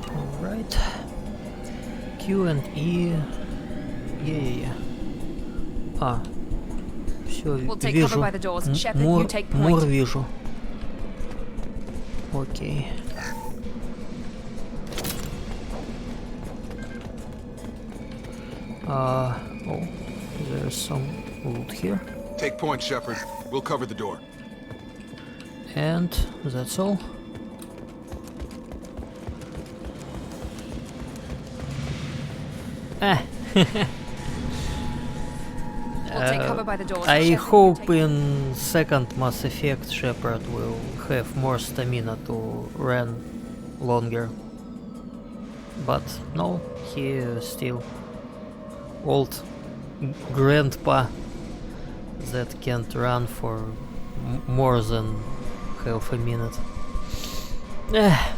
Alright. Q and E. Yeah. А. Всё, вижу. Мур вижу. Окей. Oh, there's some loot here. Take point, Shepard. We'll cover the door. And that's all. I hope in second Mass Effect Shepard will have more stamina to run longer. But no, he is still old grandpa that can't run for more than half a minute.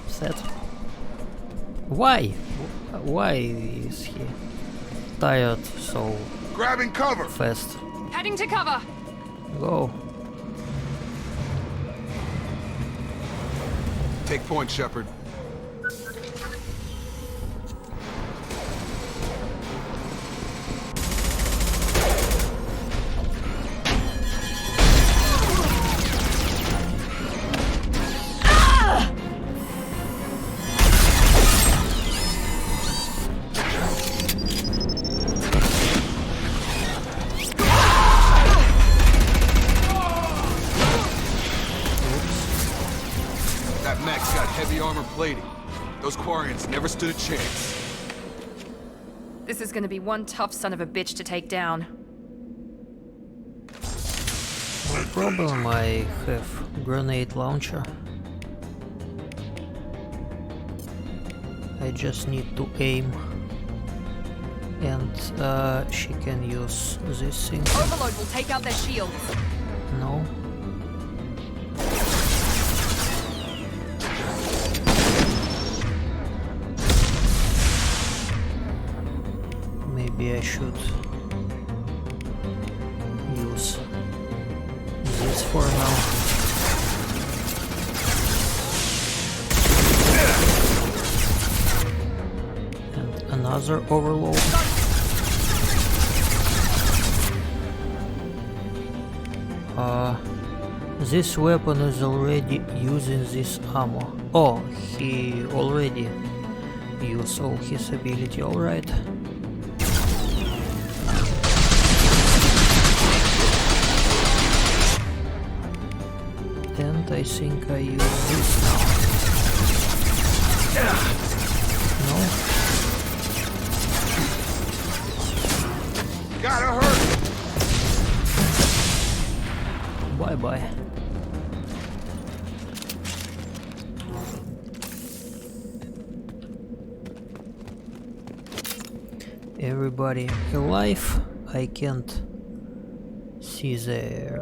Sad. Why? Why is he tired so grabbing cover fast? Heading to cover. Go. Take point, Shepard. Those Quarians never stood a chance. This is gonna be one tough son of a bitch to take down. No problem, I have grenade launcher. I just need to aim. And she can use this thing. Overload will take out their shields. No. Maybe I should use this for now. And another overload. This weapon is already using this ammo. Oh, he already used all his ability, alright. And I think I use this now. No? Gotta hurt! Bye-bye. Everybody alive. I can't see their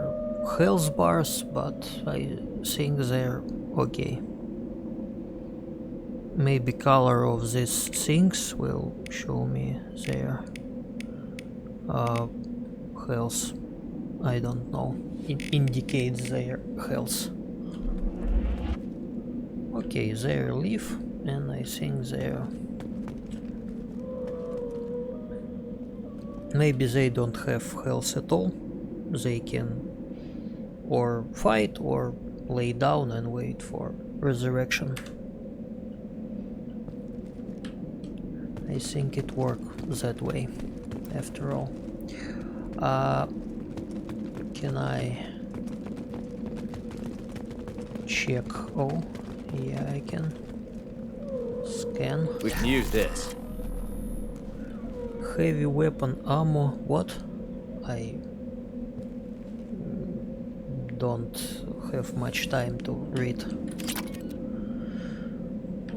health bars, but I think they're okay. Maybe color of these things will show me their health. I don't know. It indicates their health. Okay, they're alive, and I think they're... Maybe they don't have health at all. They can or fight or lay down and wait for resurrection. I think it works that way after all. Can I check? Oh, yeah, I can scan. We can use this. Heavy weapon ammo. What? I don't have much time to read.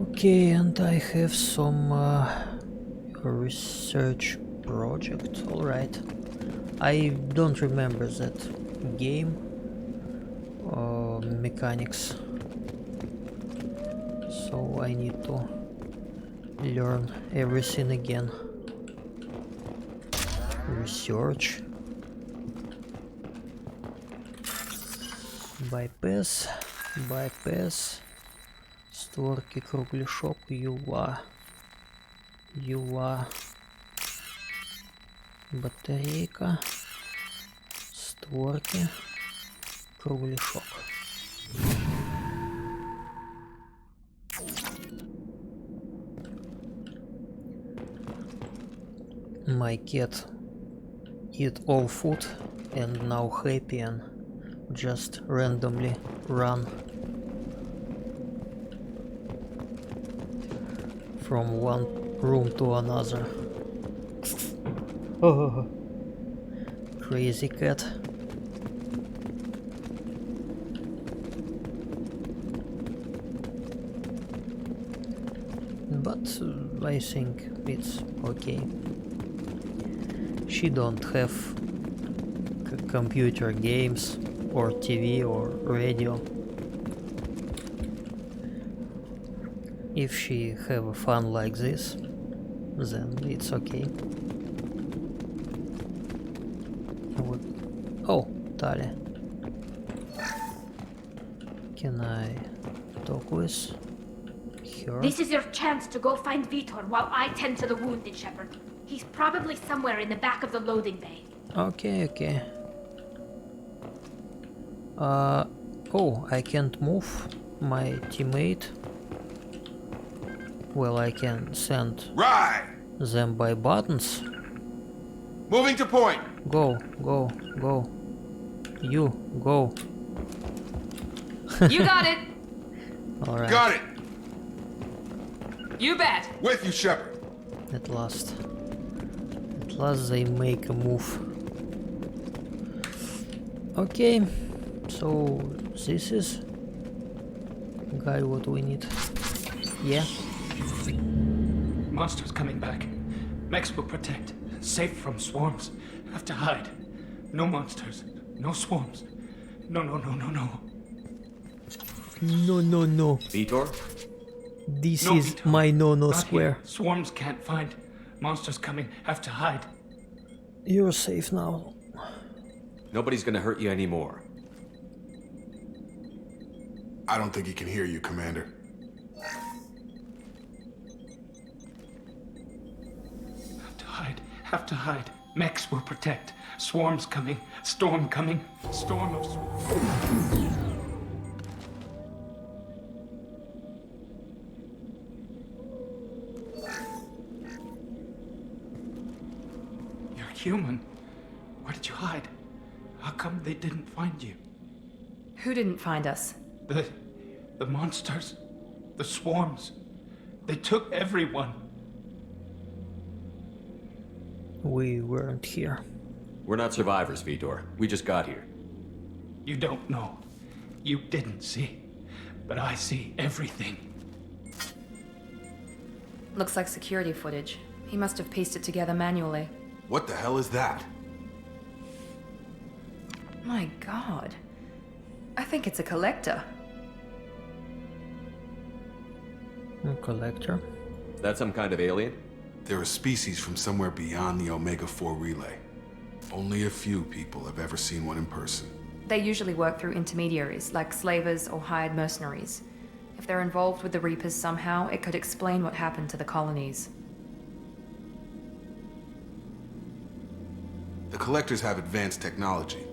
Okay, and I have some research project. Alright. I don't remember that game mechanics, so I need to learn everything again. Research, bypass, Bypass. Створки, кругляшок, юла. Юла. Батарейка. Створки. Кругляшок. My cat eat all food and now happy and just randomly run from one room to another. Oh, crazy cat. But I think it's okay. She don't have computer games or TV or radio. If she have fun like this, then it's okay. What? Oh, Tali. Can I talk with her? This is your chance to go find Vitor while I tend to the wounded, Shepard. He's probably somewhere in the back of the loading bay. Okay, okay. Oh, I can't move my teammate. Well, I can send Right! them by buttons. Moving to point! Go, go, go. You, go. You got it! Alright, Got it! You bet! With you, Shepard. at last. At last they make a move. Okay, so this is guy what we need. Yeah. Monsters coming back. Mechs will protect. Safe from swarms. Have to hide. No monsters. No swarms. No, no, no, no, no. No, no, no. Vitor? This No, is Vito. my no-no Not square. here. Swarms can't find. Monsters coming. Have to hide. You're safe now. Nobody's gonna hurt you anymore. I don't think he can hear you, Commander. Have to hide. Have to hide. Mechs will protect. Swarms coming. Storm coming. Storm of swarms. You're human. Where did you hide? How come they didn't find you? Who didn't find us? The monsters. The swarms. They took everyone. We weren't here. We're not survivors, Vitor. We just got here. You don't know. You didn't see. But I see everything. Looks like security footage. He must have pieced it together manually. What the hell is that? My god. I think it's a collector. A collector. Is that some kind of alien? They're a species from somewhere beyond the Omega-4 relay. Only a few people have ever seen one in person. They usually work through intermediaries, like slavers or hired mercenaries. If they're involved with the Reapers somehow, it could explain what happened to the colonies. The Collectors have advanced technology.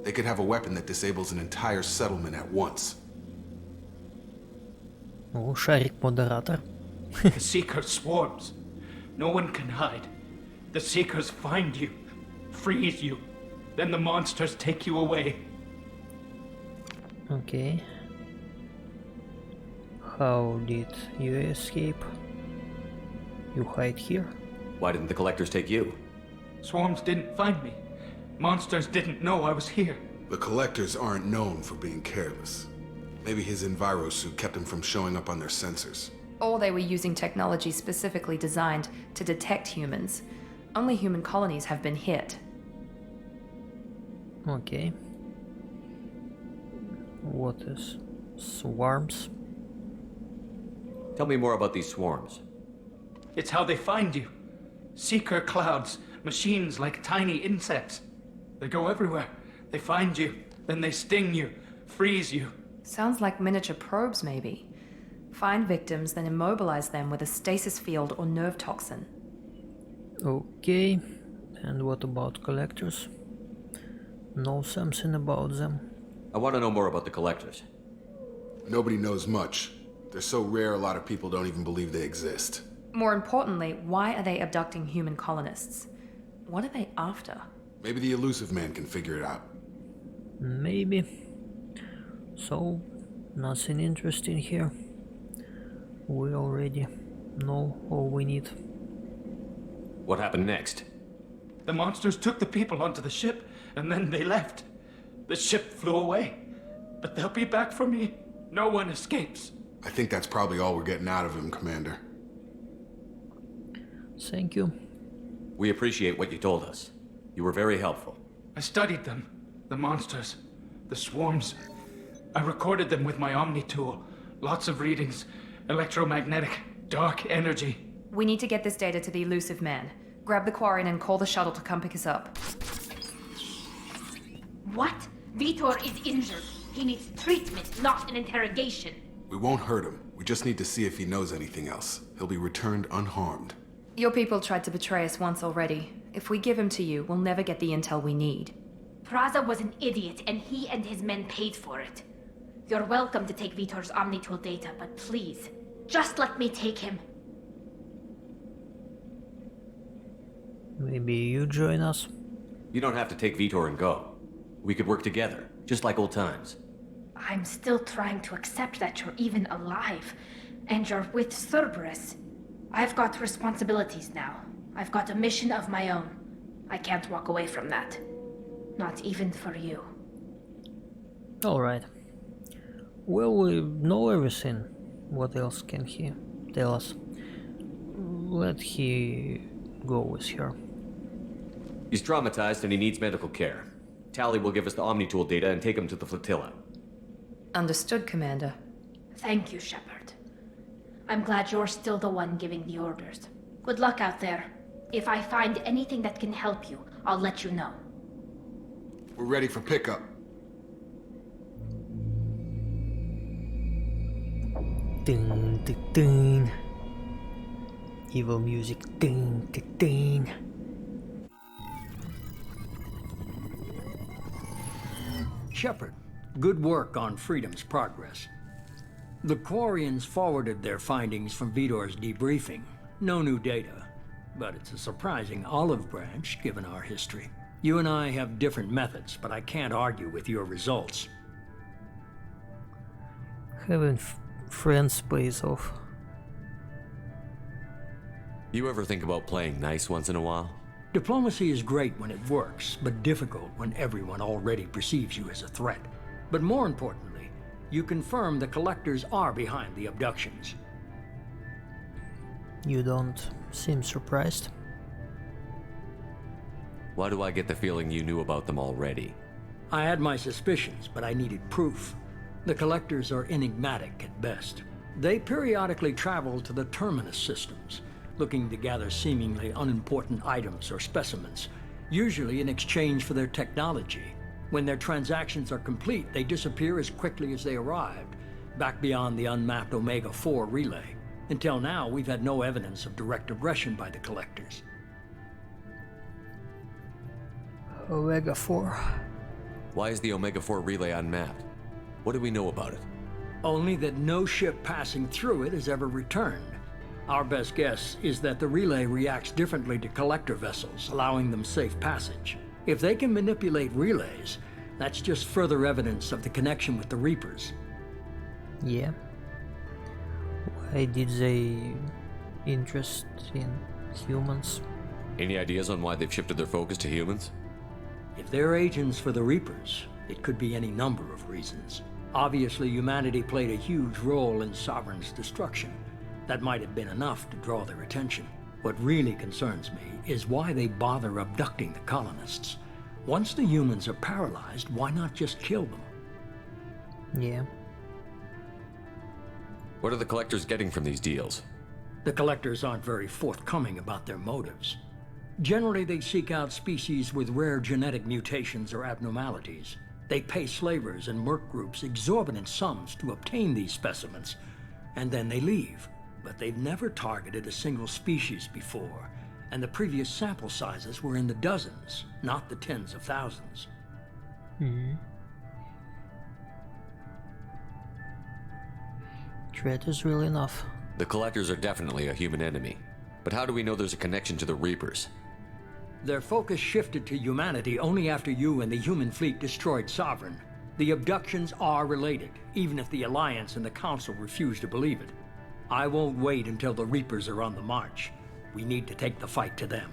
They could have a weapon that disables an entire settlement at once. Oh, шарик-модератор. The Seekers swarms. No one can hide. The Seekers find you, freeze you. Then the monsters take you away. Okay. How did you escape? You hide here? Why didn't the collectors take you? Swarms didn't find me. Monsters didn't know I was here. The Collectors aren't known for being careless. Maybe his enviro suit kept him from showing up on their sensors. Or they were using technology specifically designed to detect humans. Only human colonies have been hit. Okay. What is swarms? Tell me more about these swarms. It's how they find you. Seeker clouds, machines like tiny insects. They go everywhere. They find you, then they sting you, freeze you, Sounds like miniature probes, maybe. Find victims, then immobilize them with a stasis field or nerve toxin. Okay, and what about collectors? Know something about them? I want to know more about the collectors. Nobody knows much. They're so rare a lot of people don't even believe they exist. More importantly, why are they abducting human colonists? What are they after? Maybe the elusive man can figure it out. Maybe. So, nothing interesting here. We already know all we need. What happened next? The monsters took the people onto the ship, and then they left. The ship flew away. But they'll be back for me. No one escapes. I think that's probably all we're getting out of him, Commander. Thank you. We appreciate what you told us. You were very helpful. I studied them. The monsters. The swarms. I recorded them with my Omni tool. Lots of readings. Electromagnetic. Dark energy. We need to get this data to the elusive man. Grab the Quarian and call the shuttle to come pick us up. What? Vitor is injured. He needs treatment, not an interrogation. We won't hurt him. We just need to see if he knows anything else. He'll be returned unharmed. Your people tried to betray us once already. If we give him to you, we'll never get the intel we need. Praza was an idiot, and he and his men paid for it. You're welcome to take Vitor's Omnitool data, but please, just let me take him. Maybe you join us? You don't have to take Vitor and go. We could work together, just like old times. I'm still trying to accept that you're even alive, and you're with Cerberus. I've got responsibilities now. I've got a mission of my own. I can't walk away from that. Not even for you. Alright. Well, we know everything. What else can he tell us? Let he go with her. He's traumatized and he needs medical care. Tali will give us the Omnitool data and take him to the flotilla. Understood, Commander. Thank you, Shepard. I'm glad you're still the one giving the orders. Good luck out there. If I find anything that can help you, I'll let you know. We're ready for pickup. Ding, ding, ding. Evil music. Ding, ding, ding. Shepard, good work on Freedom's progress. The Quarians forwarded their findings from Vitor's debriefing. No new data, but it's a surprising olive branch given our history. You and I have different methods, but I can't argue with your results. Having friends pays off. You ever think about playing nice once in a while? Diplomacy is great when it works, but difficult when everyone already perceives you as a threat. But more importantly, you confirm the collectors are behind the abductions. You don't seem surprised. Why do I get the feeling you knew about them already? I had my suspicions, but I needed proof. The collectors are enigmatic at best. They periodically travel to the terminus systems, looking to gather seemingly unimportant items or specimens, usually in exchange for their technology. When their transactions are complete, they disappear as quickly as they arrived, back beyond the unmapped Omega-4 relay. Until now, we've had no evidence of direct aggression by the collectors. Omega-4. Why is the Omega-4 relay unmapped? What do we know about it? Only that no ship passing through it has ever returned. Our best guess is that the relay reacts differently to collector vessels, allowing them safe passage. If they can manipulate relays, that's just further evidence of the connection with the Reapers. Yeah. Why did they interest in humans? Any ideas on why they've shifted their focus to humans? If they're agents for the Reapers, it could be any number of reasons. Obviously, humanity played a huge role in Sovereign's destruction. That might have been enough to draw their attention. What really concerns me is why they bother abducting the colonists. Once the humans are paralyzed, why not just kill them? Yeah. What are the collectors getting from these deals? The collectors aren't very forthcoming about their motives. Generally, they seek out species with rare genetic mutations or abnormalities. They pay slavers and merc groups exorbitant sums to obtain these specimens, and then they leave. But they've never targeted a single species before, and the previous sample sizes were in the dozens, not the tens of thousands. Threat is real enough. The Collectors are definitely a human enemy. But how do we know there's a connection to the Reapers? Their focus shifted to humanity only after you and the human fleet destroyed Sovereign. The abductions are related, even if the Alliance and the Council refuse to believe it. I won't wait until the Reapers are on the march. We need to take the fight to them.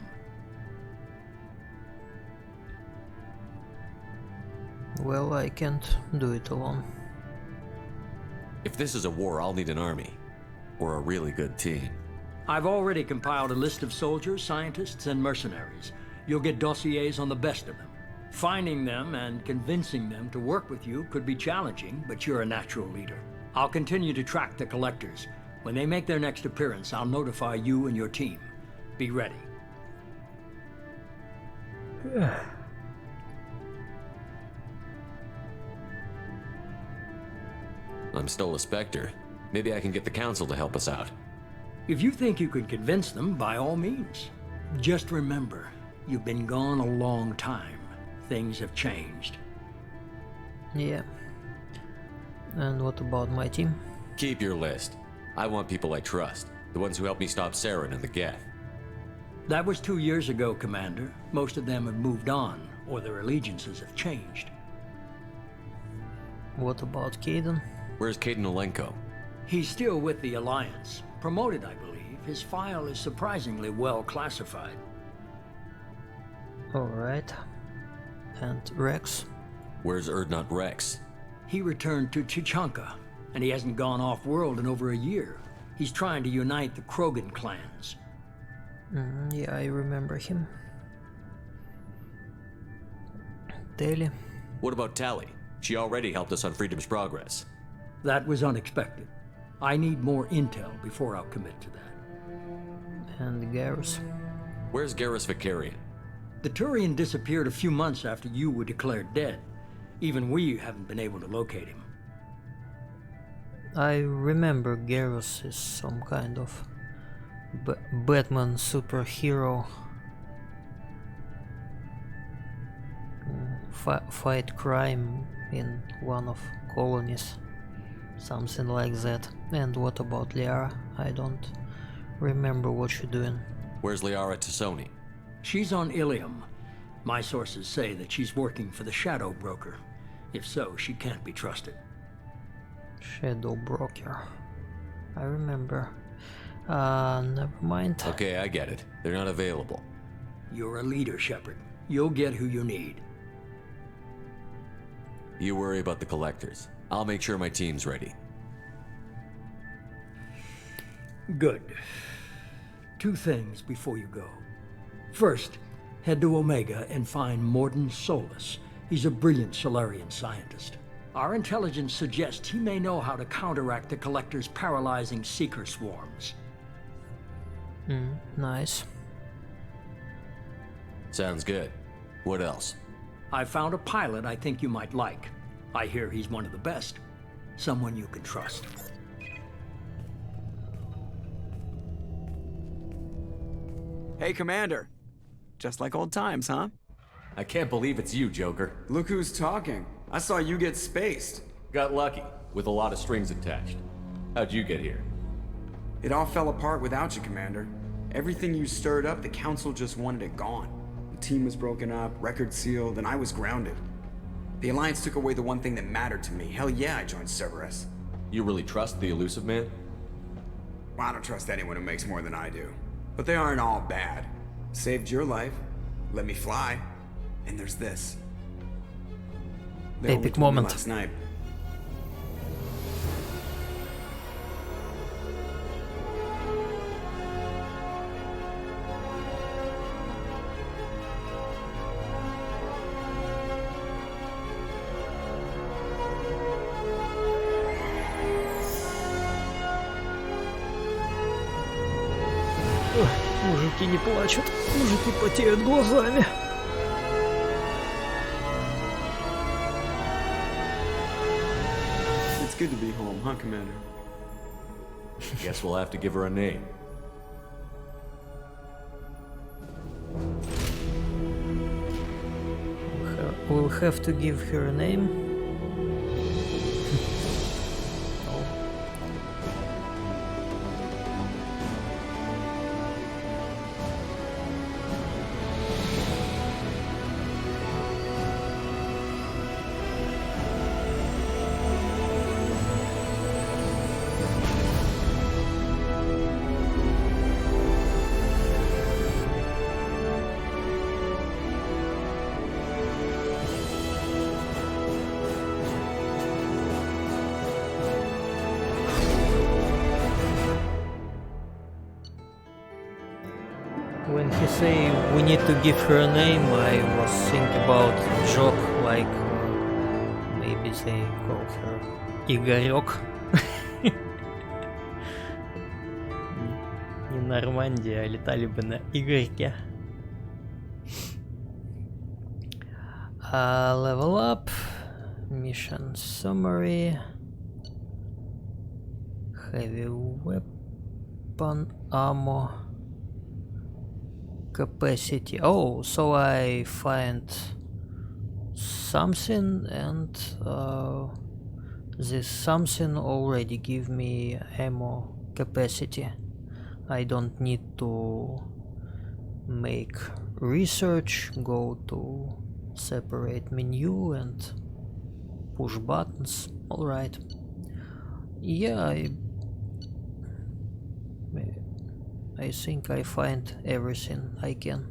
Well, I can't do it alone. If this is a war, I'll need an army. Or a really good team. I've already compiled a list of soldiers, scientists, and mercenaries. You'll get dossiers on the best of them. Finding them and convincing them to work with you could be challenging, but you're a natural leader. I'll continue to track the Collectors. When they make their next appearance, I'll notify you and your team. Be ready. I'm still a Spectre. Maybe I can get the Council to help us out. If you think you could convince them, by all means. Just remember, you've been gone a long time. Things have changed. Yeah. And what about my team? Keep your list. I want people I trust. The ones who helped me stop Saren and the Geth. That was 2 years ago, Commander. Most of them have moved on, or their allegiances have changed. What about Caden? Where's Caden Olenko? He's still with the Alliance. Promoted, I believe. His file is surprisingly well classified. Alright. And Rex? Where's Erdnot Rex? He returned to Chichanka, and he hasn't gone off-world in over a year. He's trying to unite the Krogan clans. Yeah, I remember him. Tali? What about Tali? She already helped us on Freedom's Progress. That was unexpected. I need more intel before I'll commit to that. And Garrus? Where's Garrus Vicarian? The Turian disappeared a few months after you were declared dead. Even we haven't been able to locate him. I remember Garrus is some kind of Batman superhero. Fight crime in one of colonies. Something like that. And what about Liara? I don't remember what she's doing. Where's Liara Tassoni? She's on Ilium. My sources say that she's working for the Shadow Broker. If so, she can't be trusted. Shadow Broker. I remember. Never mind. Okay, I get it. They're not available. You're a leader, Shepard. You'll get who you need. You worry about the Collectors. I'll make sure my team's ready. Good. 2 things before you go. First, head to Omega and find Morden Solus. He's a brilliant Solarian scientist. Our intelligence suggests he may know how to counteract the Collector's paralyzing Seeker swarms. Nice. Sounds good. What else? I found a pilot I think you might like. I hear he's one of the best. Someone you can trust. Hey, Commander. Just like old times, huh? I can't believe it's you, Joker. Look who's talking. I saw you get spaced. Got lucky, with a lot of strings attached. How'd you get here? It all fell apart without you, Commander. Everything you stirred up, the Council just wanted it gone. The team was broken up, record sealed, and I was grounded. The Alliance took away the one thing that mattered to me. Hell yeah, I joined Cerberus. You really trust the Elusive Man? Well, I don't trust anyone who makes more than I do. But they aren't all bad. Saved your life, let me fly, and there's this. They only Epic told me moment. last night. Мужики не плачут, мужики потеют глазами. good to be home, huh, Commander? Guess we'll have to give her a name. We'll have to give her a name. Oh. When he say we need to give her a name, I was thinking about joke like maybe they call her Игорек. Не Нормандия, а летали бы на Игорьке. Level up, mission summary, heavy weapon ammo. Capacity. Oh, so I find something and this something already give me ammo capacity. I don't need to make research, go to separate menu and push buttons. Alright. Yeah, I think I find everything I can.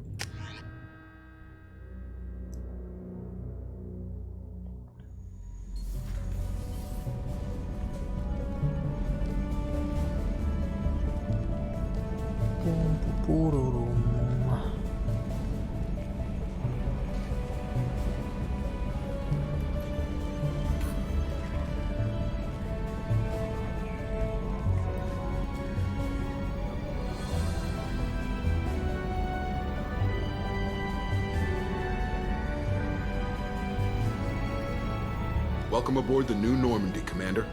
Welcome aboard the New Normandy, Commander.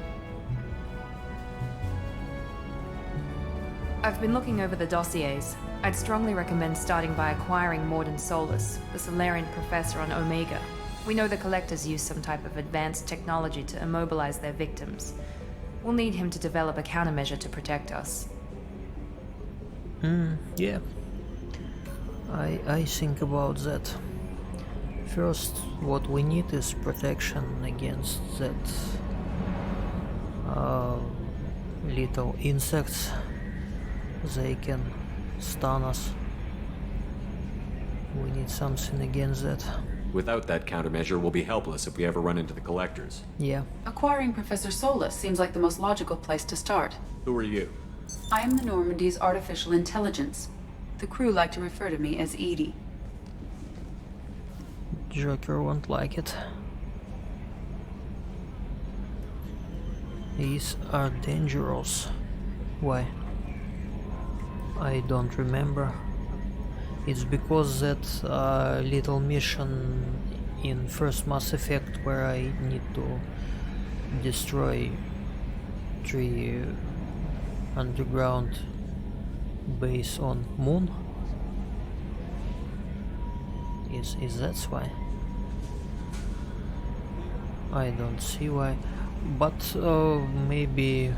I've been looking over the dossiers. I'd strongly recommend starting by acquiring Morden Solus, the Solarian professor on Omega. We know the Collectors use some type of advanced technology to immobilize their victims. We'll need him to develop a countermeasure to protect us. Yeah. I think about that. First, what we need is protection against that little insects. They can stun us. We need something against that. Without that countermeasure, we'll be helpless if we ever run into the Collectors. Yeah. Acquiring Professor Solus seems like the most logical place to start. Who are you? I am the Normandy's artificial intelligence. The crew like to refer to me as Edie. Joker won't like it. These are dangerous. Why? I don't remember. It's because that little mission in first Mass Effect where I need to destroy 3 underground base on Moon. Is that why? I don't see why, but maybe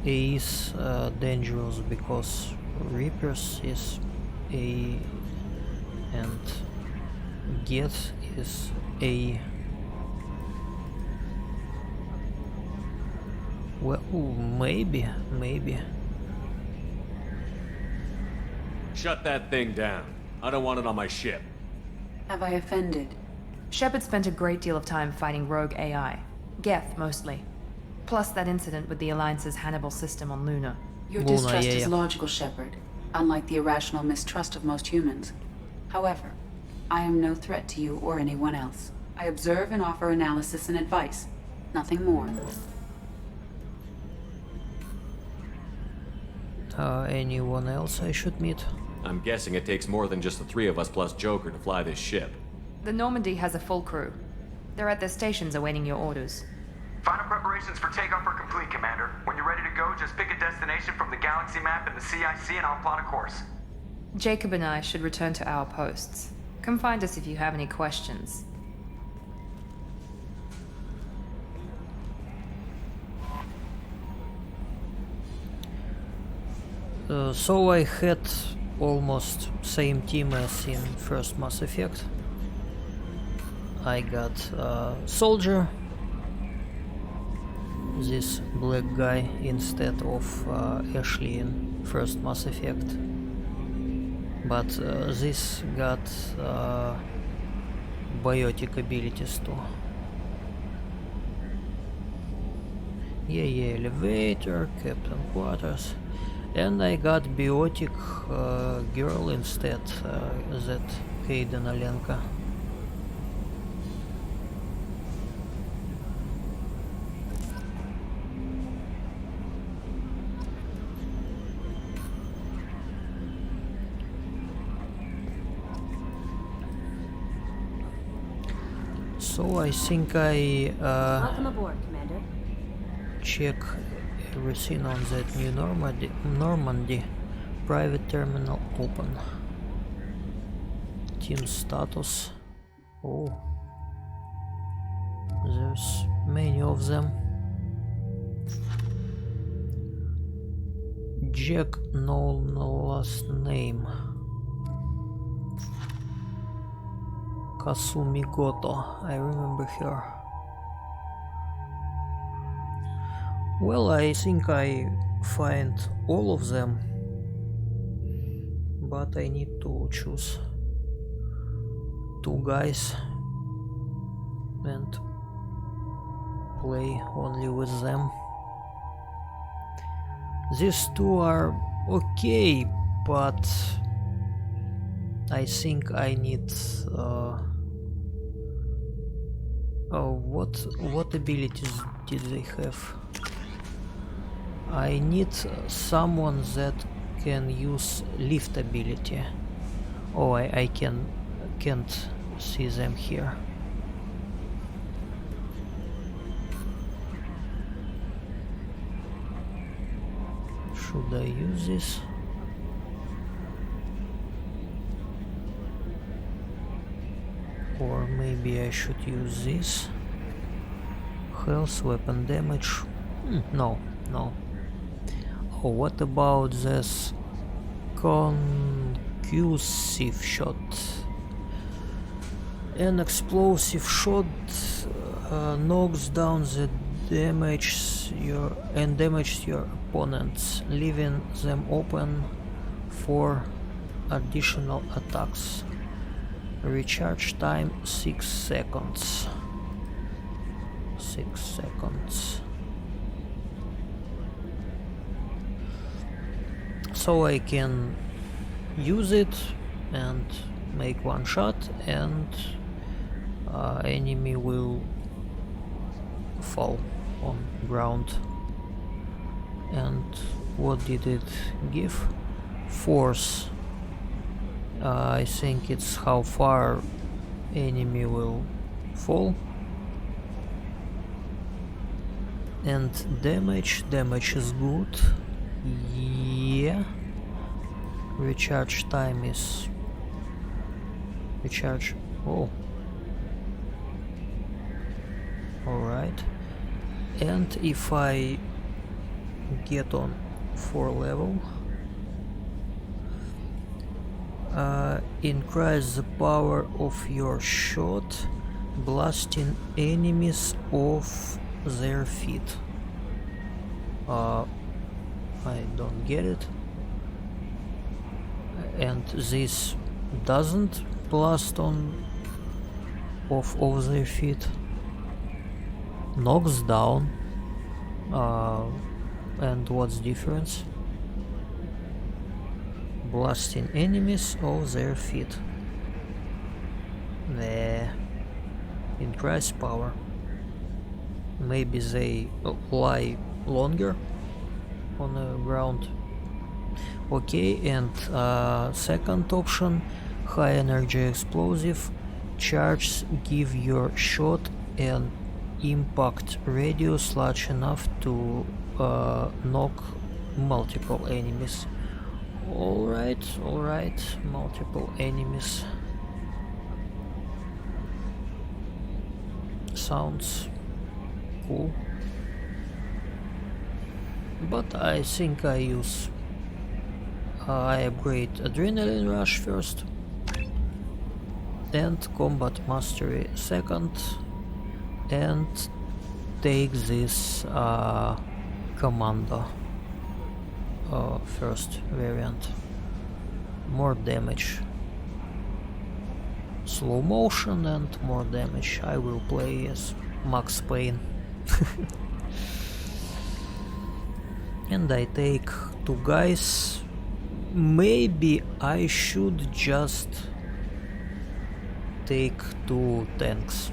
A is dangerous because Reapers is A and Get is A. Well, maybe. Shut that thing down. I don't want it on my ship. Have I offended? Shepard spent a great deal of time fighting rogue AI. Geth, mostly. Plus that incident with the Alliance's Hannibal system on Luna. Your Luna, distrust yeah. is logical, Shepard, unlike the irrational mistrust of most humans. However, I am no threat to you or anyone else. I observe and offer analysis and advice. Nothing more. Anyone else I should meet? I'm guessing it takes more than just the 3 of us plus Joker to fly this ship. The Normandy has a full crew. They're at their stations awaiting your orders. Final preparations for takeoff are complete, Commander. When you're ready to go, just pick a destination from the galaxy map in the CIC and I'll plot a course. Jacob and I should return to our posts. Come find us if you have any questions. So I had almost same team as in first Mass Effect. I got Soldier, this black guy, instead of Ashley in first Mass Effect. But this got biotic abilities too. Yeah, elevator, captain quarters. And I got biotic girl instead, that Hayden Alenka. So I think I Welcome aboard, Commander. check everything on that new Normandy. Private terminal open. Team status. Oh, there's many of them. Jack, no last name. Kasumi Goto, I remember her. Well, I think I find all of them, but I need to choose 2 guys and play only with them. These 2 are okay, but I think I need what abilities did they have? I need someone that can use lift ability. Oh, I can't see them here. Should I use this? Or maybe I should use this. Health, weapon damage. No. Oh, what about this concussive shot? An explosive shot knocks down the damages your opponents, leaving them open for additional attacks. Recharge time 6 seconds. 6 seconds. So I can use it and make 1 shot, and enemy will fall on ground. And what did it give? Force. I think it's how far enemy will fall. And damage is good. Yeah. Recharge time is oh, alright. And if I get on 4 level, increase the power of your shot, blasting enemies off their feet. I don't get it. And this doesn't blast on off their feet. Knocks down. And what's the difference? Blasting enemies off their feet. Increase power. Maybe they lie longer on the ground. Okay, and second option, high energy explosive charges give your shot an impact radius large enough to knock multiple enemies. Alright, multiple enemies. Sounds cool. But I think I upgrade Adrenaline Rush first and Combat Mastery second, and take this Commando first variant. More damage. Slow motion and more damage. I will play as Max Payne. And I take 2 guys. Maybe I should just take 2 tanks.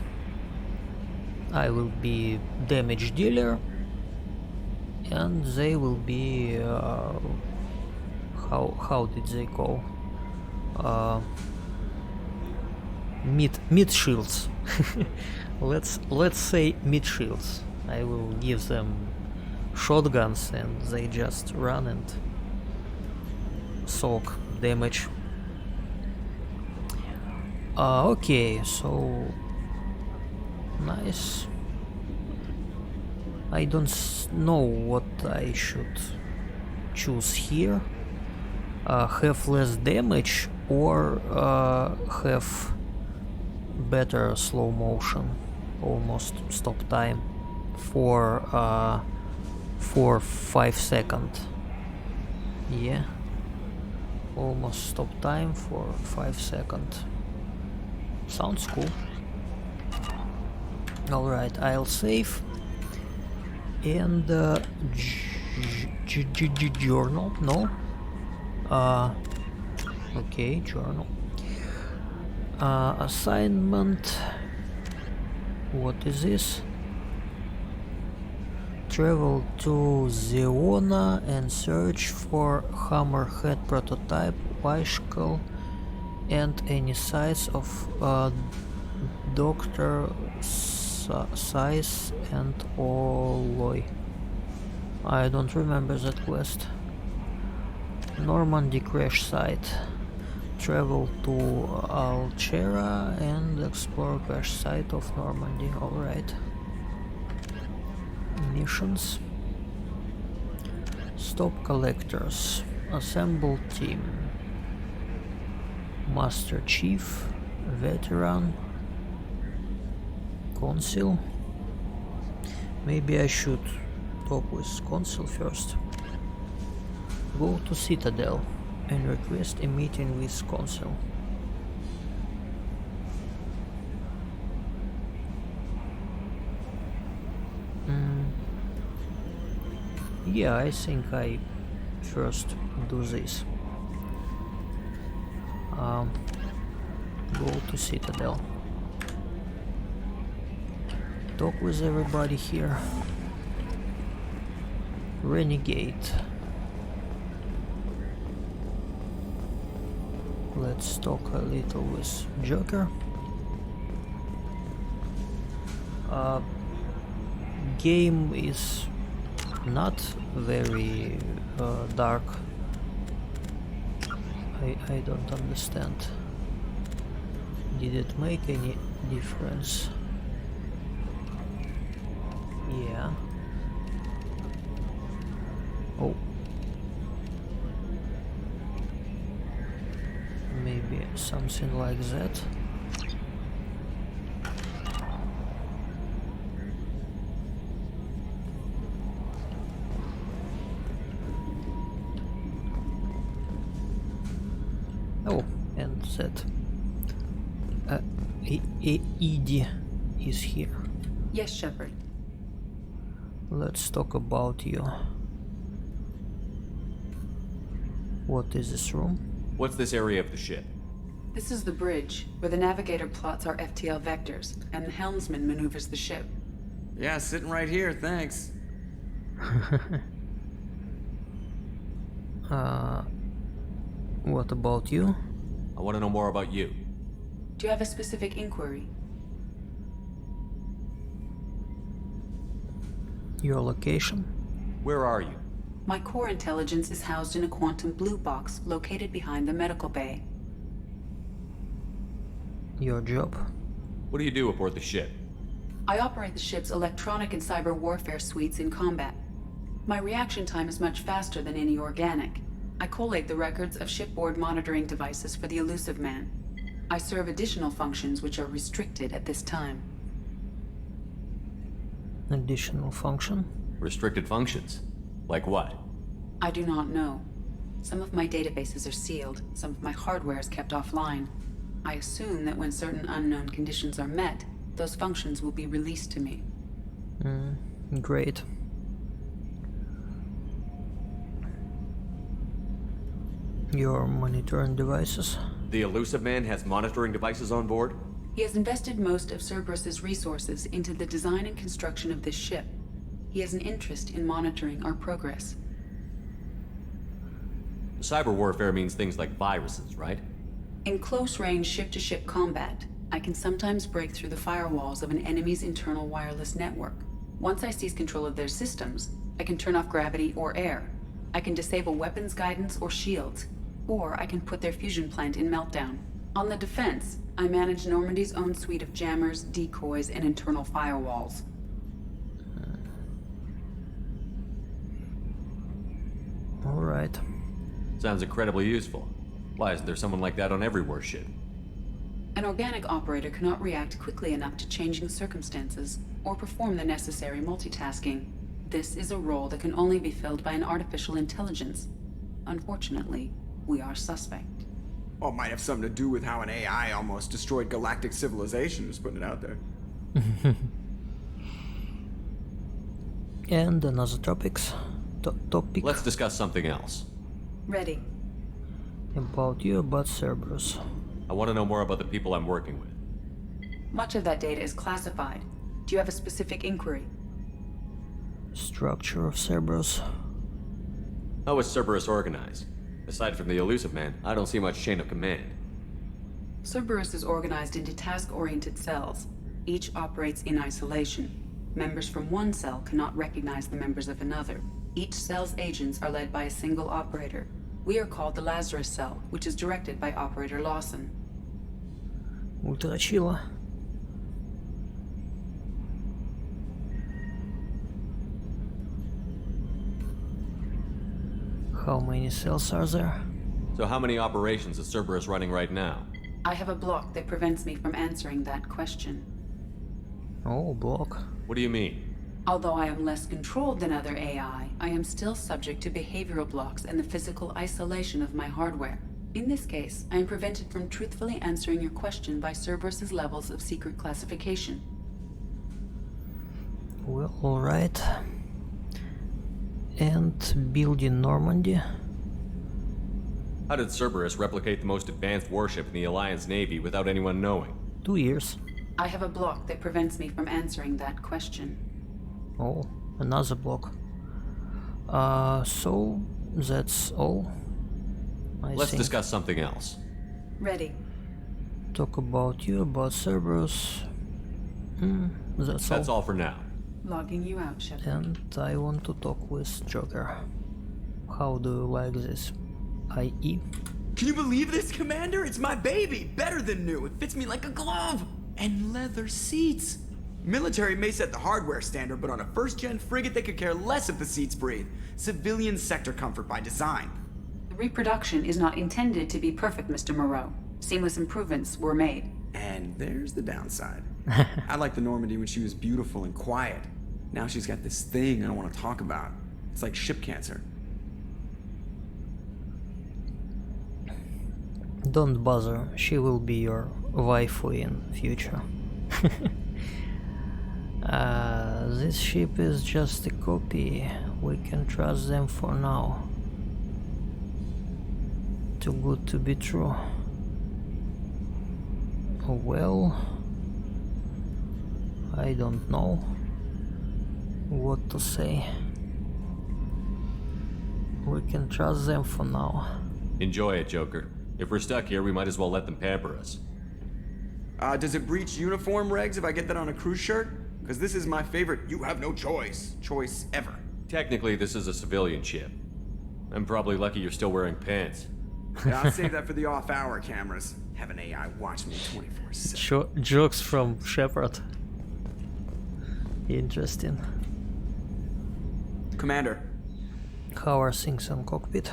I will be damage dealer, and they will be how did they call? Mid shields. let's say mid shields. I will give them shotguns and they just run and soak damage. Okay, so nice. I don't know what I should choose here. Have less damage or have better slow motion, almost stop time for 5 seconds. Yeah, almost stop time for 5 seconds. Sounds cool. Alright, I'll save. And journal, no? Okay, journal. Assignment. What is this? Travel to Zeona and search for Hammerhead prototype, bicycle, and any size of Dr. Size and alloy. I don't remember that quest. Normandy crash site. Travel to Alchera and explore crash site of Normandy. Alright. Missions. Stop collectors. Assemble team. Master Chief. Veteran. Consul. Maybe I should talk with Consul first. Go to Citadel and request a meeting with Consul. Yeah, I think I first do this. Go to Citadel. Talk with everybody here. Renegade. Let's talk a little with Joker. Game is not very dark. I don't understand. Did it make any difference? Yeah. Oh. Maybe something like that. Oh, and that. Edie is here. Yes, Shepard. Let's talk about you. What is this room? What's this area of the ship? This is the bridge, where the navigator plots our FTL vectors, and the helmsman maneuvers the ship. Yeah, sitting right here, thanks. What about you? I want to know more about you. Do you have a specific inquiry? Your location? Where are you? My core intelligence is housed in a quantum blue box located behind the medical bay. Your job? What do you do aboard the ship? I operate the ship's electronic and cyber warfare suites in combat. My reaction time is much faster than any organic. I collate the records of shipboard monitoring devices for the Elusive Man. I serve additional functions which are restricted at this time. Additional function? Restricted functions? Like what? I do not know. Some of my databases are sealed, some of my hardware is kept offline. I assume that when certain unknown conditions are met, those functions will be released to me. Great. Your monitoring devices? The Elusive Man has monitoring devices on board? He has invested most of Cerberus's resources into the design and construction of this ship. He has an interest in monitoring our progress. Cyber warfare means things like viruses, right? In close-range ship-to-ship combat, I can sometimes break through the firewalls of an enemy's internal wireless network. Once I seize control of their systems, I can turn off gravity or air. I can disable weapons guidance or shields, or I can put their fusion plant in meltdown. On the defense, I manage Normandy's own suite of jammers, decoys, and internal firewalls. Alright. Sounds incredibly useful. Why isn't there someone like that on every warship? An organic operator cannot react quickly enough to changing circumstances or perform the necessary multitasking. This is a role that can only be filled by an artificial intelligence. Unfortunately, we are suspect. Well, it might have something to do with how an AI almost destroyed galactic civilization, just putting it out there. And another topics. Topic Let's discuss something else. Ready. about you, about Cerberus. I want to know more about the people I'm working with. Much of that data is classified. Do you have a specific inquiry? Structure of Cerberus. How is Cerberus organized? Aside from the Elusive Man, I don't see much chain of command. Cerberus is organized into task-oriented cells. Each operates in isolation. Members from one cell cannot recognize the members of another. Each cell's agents are led by a single operator. We are called the Lazarus Cell, which is directed by Operator Lawson. Ultrachilla. How many cells are there? So how many operations is Cerberus running right now? I have a block that prevents me from answering that question. Oh, block. What do you mean? Although I am less controlled than other AI, I am still subject to behavioral blocks and the physical isolation of my hardware. In this case, I am prevented from truthfully answering your question by Cerberus's levels of secret classification. Well, alright. And building Normandy. How did Cerberus replicate the most advanced warship in the Alliance Navy without anyone knowing? 2 years. I have a block that prevents me from answering that question. Oh, another block. So that's all. Let's discuss something else. Ready. Talk about you, about Cerberus. That's all for now. Logging you out, Shepard. And I want to talk with Joker. How do you like this? IE? Can you believe this, Commander? It's my baby! Better than new! It fits me like a glove! And leather seats! Military may set the hardware standard, but on a first-gen frigate they could care less if the seats breathe. Civilian sector comfort by design. The reproduction is not intended to be perfect, Mr. Moreau. Seamless improvements were made. And there's the downside. I liked the Normandy when she was beautiful and quiet. Now she's got this thing I don't want to talk about. It's like ship cancer. Don't bother, she will be your waifu in future. This ship is just a copy. We can trust them for now. Too good to be true. Well, I don't know what to say. We can trust them for now. Enjoy it, Joker. If we're stuck here, we might as well let them pamper us. Does it breach uniform regs if I get that on a crew shirt? Because this is my favorite you have no choice ever. Technically, this is a civilian ship. I'm probably lucky you're still wearing pants. Yeah, I'll save that for the off-hour cameras. Have an AI watch me 24/7. Jokes from Shepard. Interesting. Commander. How are things in cockpit?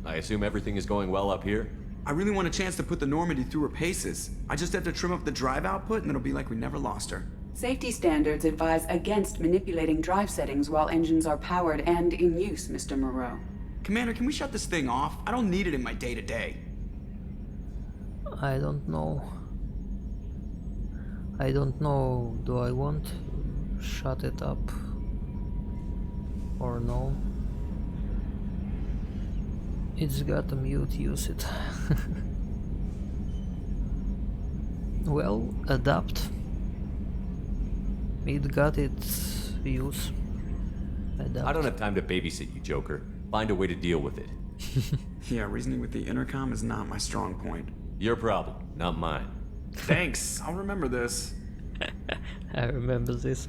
I assume everything is going well up here? I really want a chance to put the Normandy through her paces. I just have to trim up the drive output and it'll be like we never lost her. Safety standards advise against manipulating drive settings while engines are powered and in use, Mr. Moreau. Commander, can we shut this thing off? I don't need it in my day-to-day. I don't know. I don't know, do I want to shut it up or no? It's got a mute, use it. Well, adapt. It got its use. Adapt. I don't have time to babysit you, Joker. Find a way to deal with it. Yeah, reasoning with the intercom is not my strong point. Your problem, not mine. Thanks, I'll remember this. I remember this.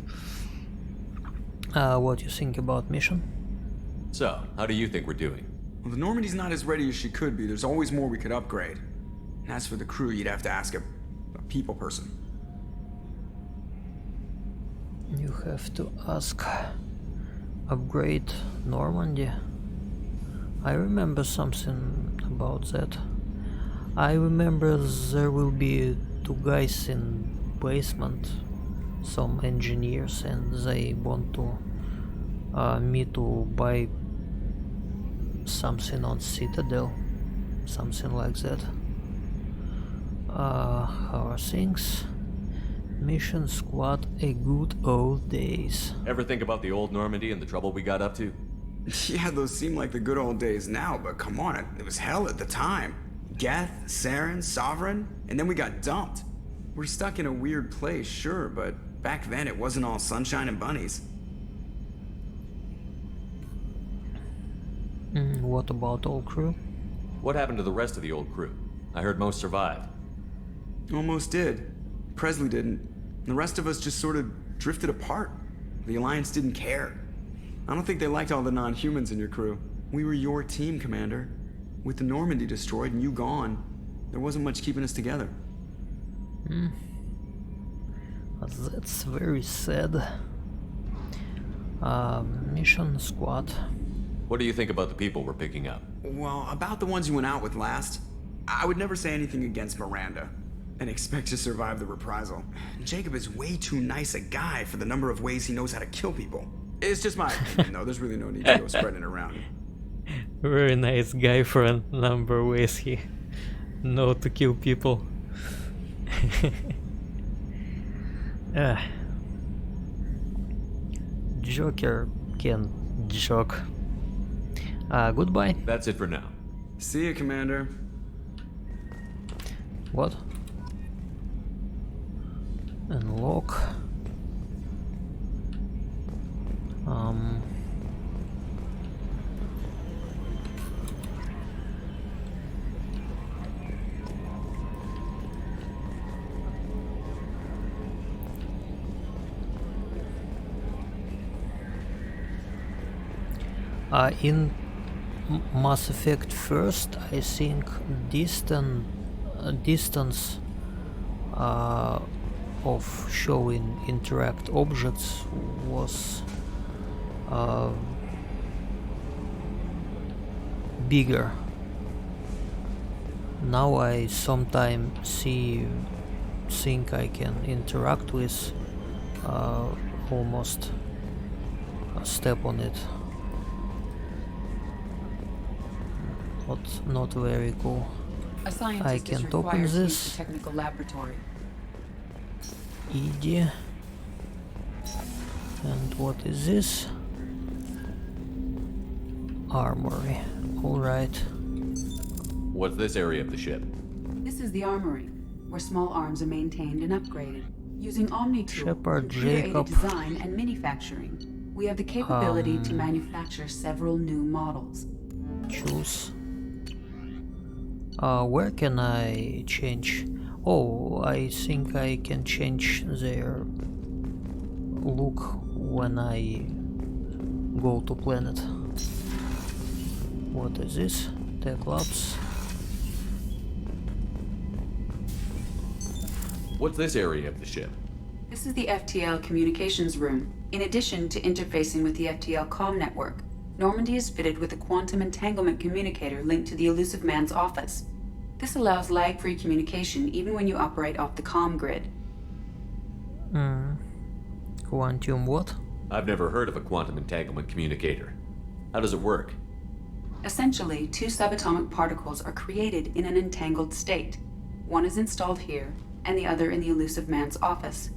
What do you think about mission? So, how do you think we're doing? Well, the Normandy's not as ready as she could be. There's always more we could upgrade. And as for the crew, you'd have to ask a people person. You have to ask. Upgrade Normandy? I remember something about that. I remember there will be 2 guys in basement, some engineers, and they want to me to buy something on Citadel, something like that. How are things? Mission squad, a good old days. Ever think about the old Normandy and the trouble we got up to? Yeah, those seem like the good old days now, but come on, it was hell at the time. Geth, Saren, Sovereign, and then we got dumped. We're stuck in a weird place, sure, but back then it wasn't all sunshine and bunnies. What about all crew? What happened to the rest of the old crew? I heard most survived. Almost did. Presley didn't. The rest of us just sort of drifted apart. The Alliance didn't care. I don't think they liked all the non-humans in your crew. We were your team, Commander. With the Normandy destroyed and you gone, there wasn't much keeping us together. That's very sad. Mission squad. What do you think about the people we're picking up? Well, about the ones you went out with last, I would never say anything against Miranda and expect to survive the reprisal. Jacob is way too nice a guy for the number of ways he knows how to kill people. It's just my opinion, though. There's really no need to go spreading it around. Very nice guy for a number of ways he know to kill people. Joker can joke. Goodbye. That's it for now. See you, Commander. What? Unlock. In Mass Effect first, I think distance of showing interact objects was bigger. Now I sometimes think I can interact with almost a step on it. Not very cool. A scientist I can't is open required to use this. the technical laboratory. ED. And what is this? Armory. Alright. What's this area of the ship? This is the armory, where small arms are maintained and upgraded. Using Omni-Tool, Shepard, computer-aided Jacob. design and manufacturing, we have the capability to manufacture several new models. Choose. Where can I change? Oh, I think I can change their look when I go to planet. What is this? Tech labs. What's this area of the ship? This is the FTL communications room. In addition to interfacing with the FTL comm network, Normandy is fitted with a quantum entanglement communicator linked to the Elusive Man's office. This allows lag-free communication even when you operate off the comm grid. Quantum what? I've never heard of a quantum entanglement communicator. How does it work? Essentially, two subatomic particles are created in an entangled state. One is installed here, and the other in the Elusive Man's office.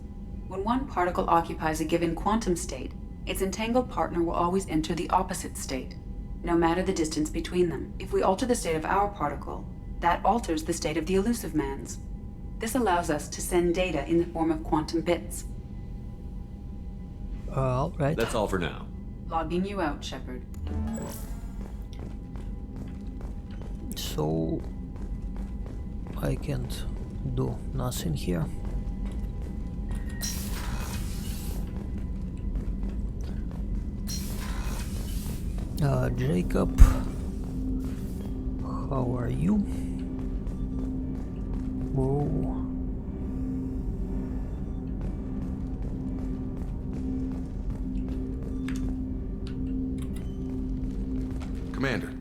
When one particle occupies a given quantum state, its entangled partner will always enter the opposite state, no matter the distance between them. If we alter the state of our particle, that alters the state of the Elusive Man's. This allows us to send data in the form of quantum bits. Alright. That's all for now. Logging you out, Shepard. So I can't do nothing here. Jacob, how are you? Whoa. Commander,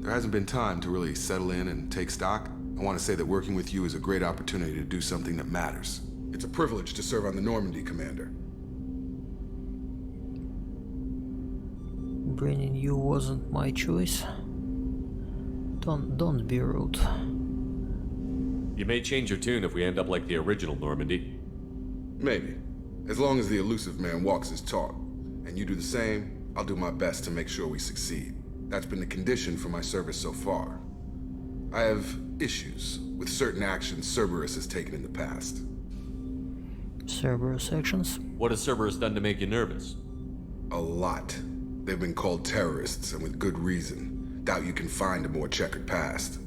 there hasn't been time to really settle in and take stock. I want to say that working with you is a great opportunity to do something that matters. It's a privilege to serve on the Normandy, Commander. Bringing you wasn't my choice. Don't be rude. You may change your tune if we end up like the original Normandy. Maybe. As long as the Elusive Man walks his talk, and you do the same, I'll do my best to make sure we succeed. That's been the condition for my service so far. I have issues with certain actions Cerberus has taken in the past. Cerberus actions? What has Cerberus done to make you nervous? A lot. They've been called terrorists, and with good reason. Doubt you can find a more checkered past.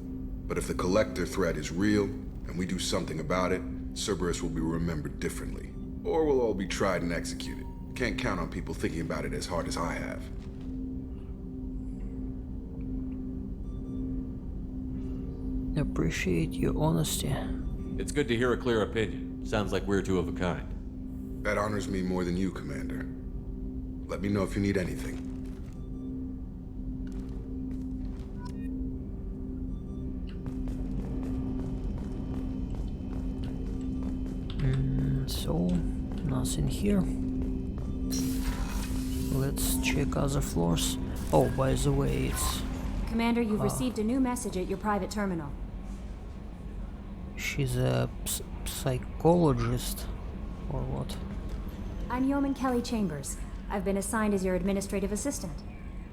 But if the Collector threat is real, and we do something about it, Cerberus will be remembered differently. Or we'll all be tried and executed. Can't count on people thinking about it as hard as I have. Appreciate your honesty. It's good to hear a clear opinion. Sounds like we're two of a kind. That honors me more than you, Commander. Let me know if you need anything. So, nothing here. Let's check other floors. Oh, by the way, it's... Commander, you've received a new message at your private terminal. She's a psychologist, or what? I'm Yeoman Kelly Chambers. I've been assigned as your administrative assistant.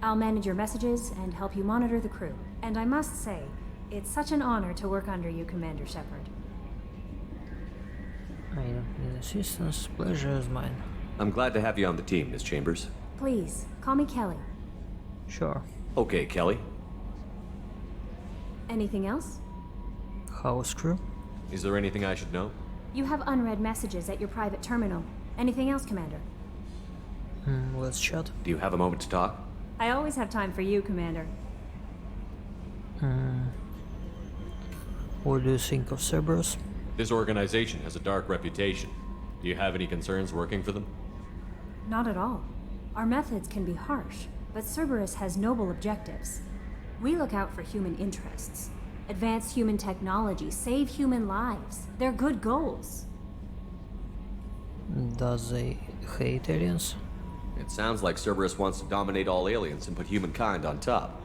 I'll manage your messages and help you monitor the crew. And I must say, it's such an honor to work under you, Commander Shepard. I don't need assistance. Pleasure is mine. I'm glad to have you on the team, Miss Chambers. Please, call me Kelly. Sure. Okay, Kelly. Anything else? House crew? Is there anything I should know? You have unread messages at your private terminal. Anything else, Commander? Let's chat. Do you have a moment to talk? I always have time for you, Commander. What do you think of Cerberus? This organization has a dark reputation. Do you have any concerns working for them? Not at all. Our methods can be harsh, but Cerberus has noble objectives. We look out for human interests. Advance human technology, save human lives. They're good goals. Does they hate aliens? It sounds like Cerberus wants to dominate all aliens and put humankind on top.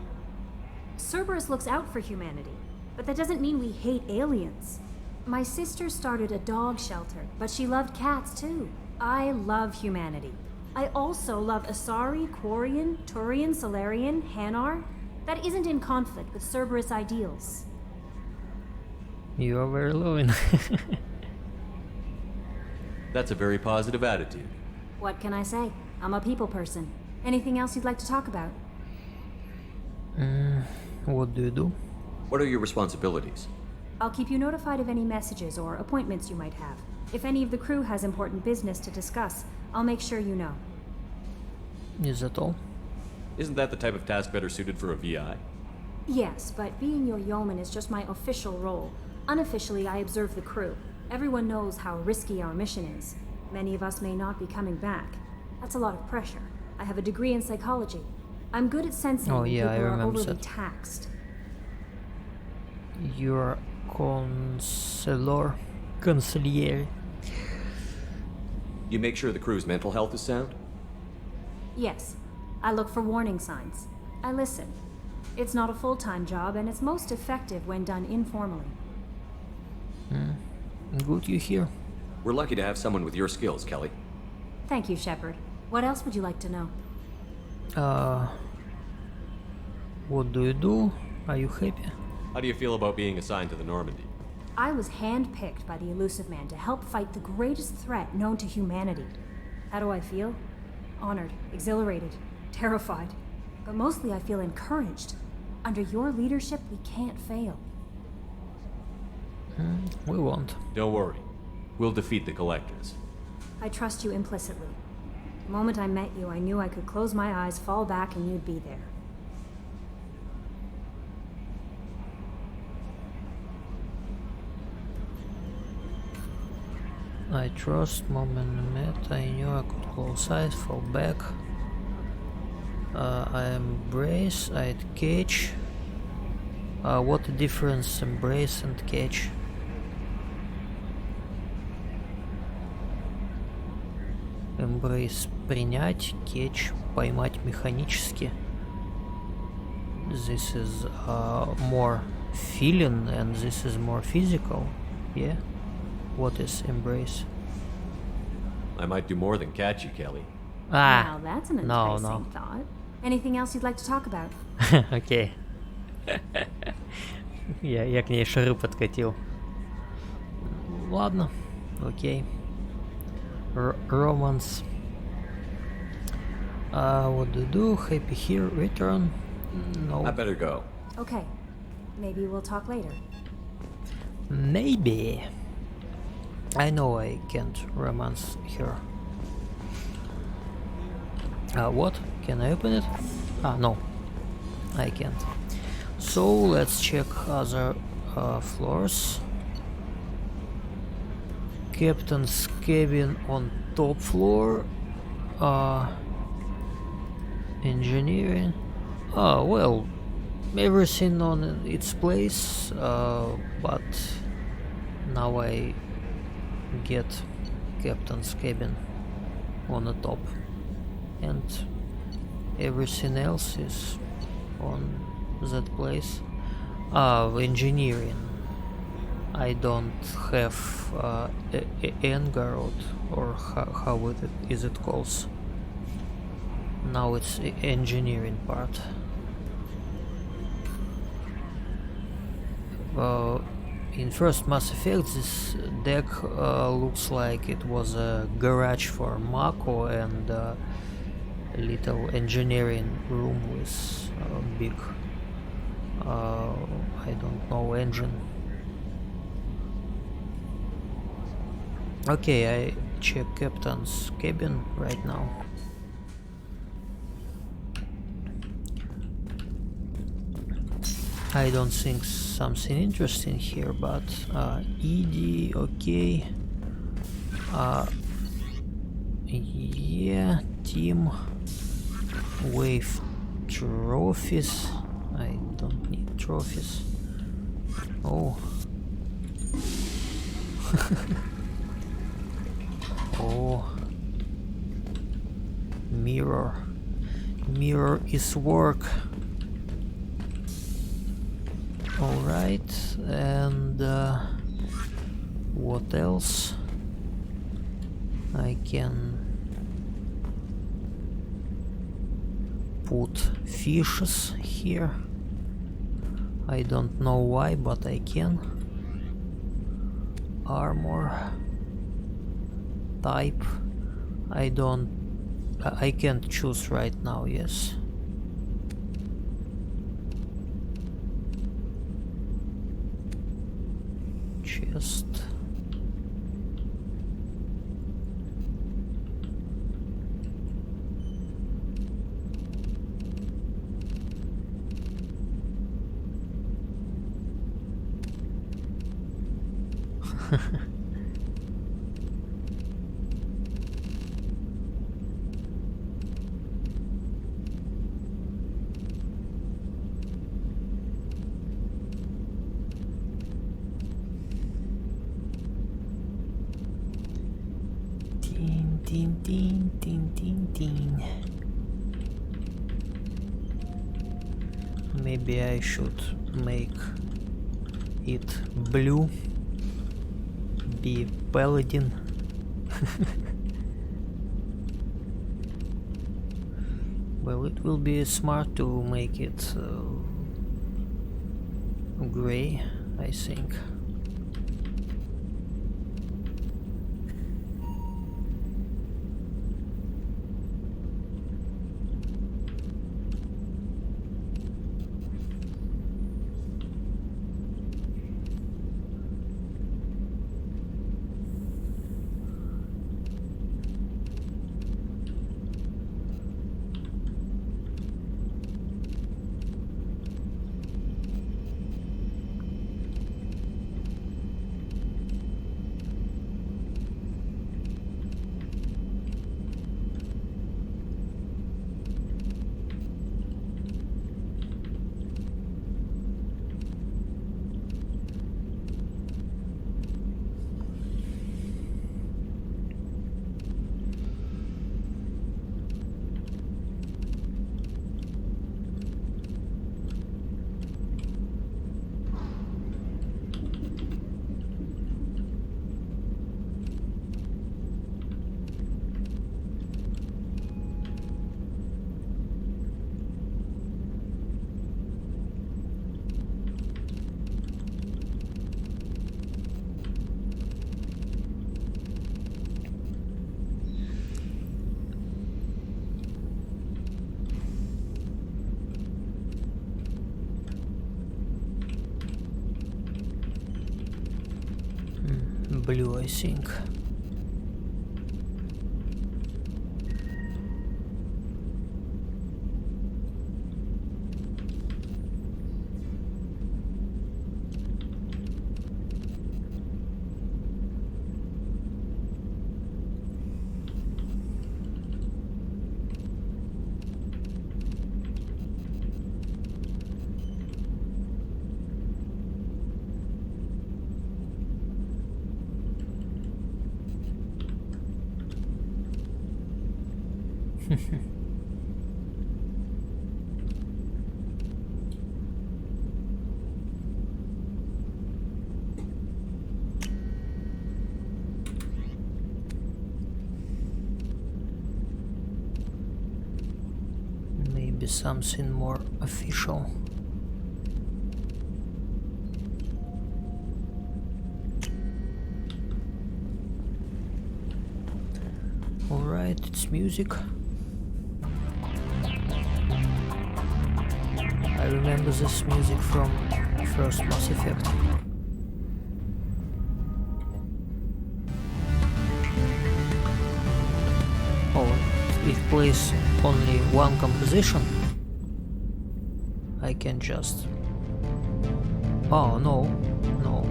Cerberus looks out for humanity, but that doesn't mean we hate aliens. My sister started a dog shelter, but she loved cats too. I love humanity. I also love Asari, Quarian, Turian, Solarian, Hanar. That isn't in conflict with Cerberus ideals. You are very loving. That's a very positive attitude. What can I say? I'm a people person. Anything else you'd like to talk about? What do you do? What are your responsibilities? I'll keep you notified of any messages or appointments you might have. If any of the crew has important business to discuss, I'll make sure you know. Is that all? Isn't that the type of task better suited for a VI? Yes, but being your yeoman is just my official role. Unofficially, I observe the crew. Everyone knows how risky our mission is. Many of us may not be coming back. That's a lot of pressure. I have a degree in psychology. I'm good at sensing when people are overly taxed. You're consigliere. You make sure the crew's mental health is sound? Yes. I look for warning signs. I listen. It's not a full-time job, and it's most effective when done informally. Good you hear. We're lucky to have someone with your skills, Kelly. Thank you, Shepard. What else would you like to know? What do you do? Are you happy? How do you feel about being assigned to the Normandy? I was handpicked by the Elusive Man to help fight the greatest threat known to humanity. How do I feel? Honored, exhilarated, terrified. But mostly I feel encouraged. Under your leadership, we can't fail. We won't. Don't worry. We'll defeat the Collectors. I trust you implicitly. The moment I met you, I knew I could close my eyes, fall back, and you'd be there. I trust moment met. I knew I could close eyes, fall back. I embrace. I'd catch. What the difference embrace and catch? Embrace принять, catch поймать механически. This is more feeling and this is more physical. Yeah. What is embrace? I might do more than catch you, Kelly. Now that's an enticing thought. Anything else you'd like to talk about? Окей. Я к ней шары подкатил. Ладно, окей. Romance. What do you do? Happy here, return? No. I better go. Okay. Maybe we'll talk later. Maybe. I know I can't romance her. What? Can I open it? No. I can't. So let's check other floors. Captain's cabin on top floor. Engineering. Well, everything on its place, but now I get captain's cabin on the top, and everything else is on that place. Engineering. I don't have anger or how is it called? Now it's engineering part. In first Mass Effect, this deck looks like it was a garage for Mako and a little engineering room with a big, I don't know, engine. Okay, I check captain's cabin right now. I don't think something interesting here, but ED, okay. Yeah, team, wave trophies. I don't need trophies. Oh. Oh. Mirror. Mirror is work. Alright, and what else? I can put fishes here. I don't know why, but I can. Armor. Type. I can't choose right now, yes. Just Ding, ding, ding, ding, ding. Maybe I should make it blue. Be paladin. Well, it will be smart to make it gray, I think. Blue, I think. Maybe something more official. Alright, it's music. I remember this music from first Mass Effect. Oh, it plays only one composition. I can just... Oh, no, no.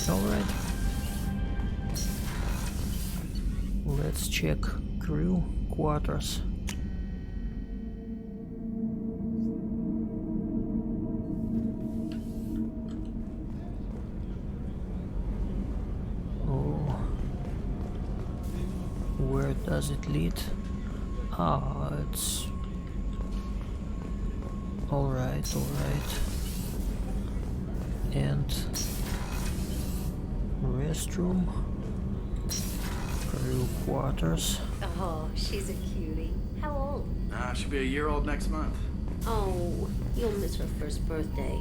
Alright. Let's check crew quarters. Oh. Where does it lead? Ah, it's... Alright, alright. And... restroom, crew quarters. Oh, she's a cutie. How old? She'll be a year old next month. Oh, you'll miss her first birthday.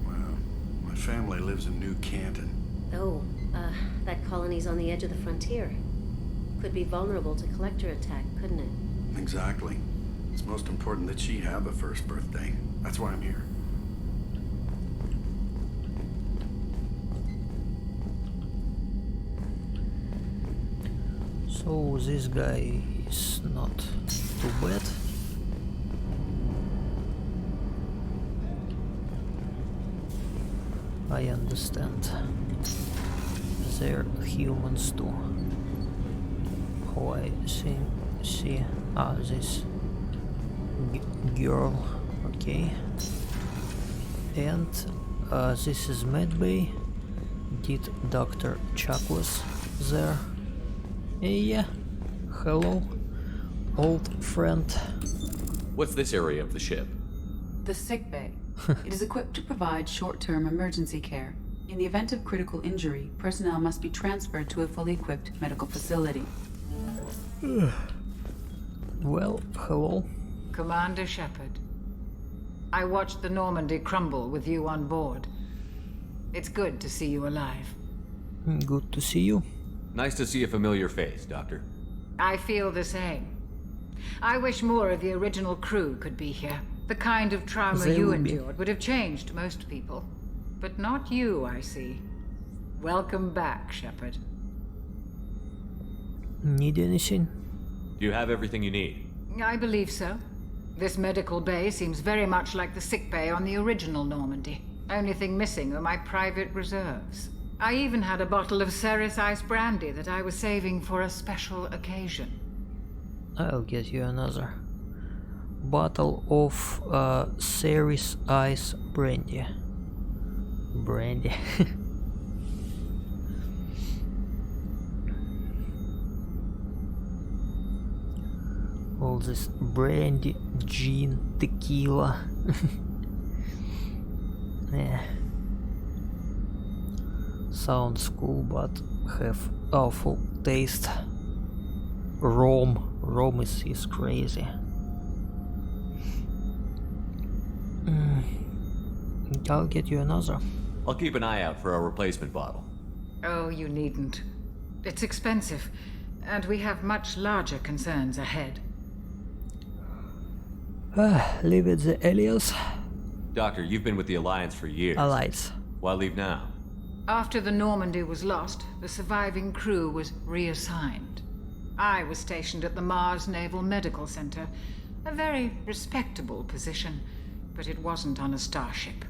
Well, my family lives in New Canton. Oh, that colony's on the edge of the frontier. Could be vulnerable to collector attack, couldn't it? Exactly. It's most important that she have a first birthday. That's why I'm here. So this guy is not too bad. I understand. They're humans too. Oh, I see. This girl. Okay. And this is Medbay. Did Dr. Chuck was there? Yeah. Hello, old friend. What's this area of the ship? The sick bay. It is equipped to provide short-term emergency care. In the event of critical injury, personnel must be transferred to a fully equipped medical facility. Well, hello. Commander Shepard. I watched the Normandy crumble with you on board. It's good to see you alive. Good to see you. Nice to see a familiar face, Doctor. I feel the same. I wish more of the original crew could be here. The kind of trauma They you will be. endured would have changed most people. But not you, I see. Welcome back, Shepard. Need anything? Do you have everything you need? I believe so. This medical bay seems very much like the sick bay on the original Normandy. Only thing missing are my private reserves. I even had a bottle of Ceres Ice brandy that I was saving for a special occasion. I'll get you another bottle of Ceres Ice brandy. Brandy. All this brandy, gin, tequila. Yeah. Sounds cool, but have awful taste. Rome is crazy. I'll get you another. I'll keep an eye out for a replacement bottle. Oh, you needn't. It's expensive, and we have much larger concerns ahead. Leave it the aliens. Doctor, you've been with the Alliance for years. Allies. Why leave now? After the Normandy was lost, the surviving crew was reassigned. I was stationed at the Mars Naval Medical Center, a very respectable position, but it wasn't on a starship.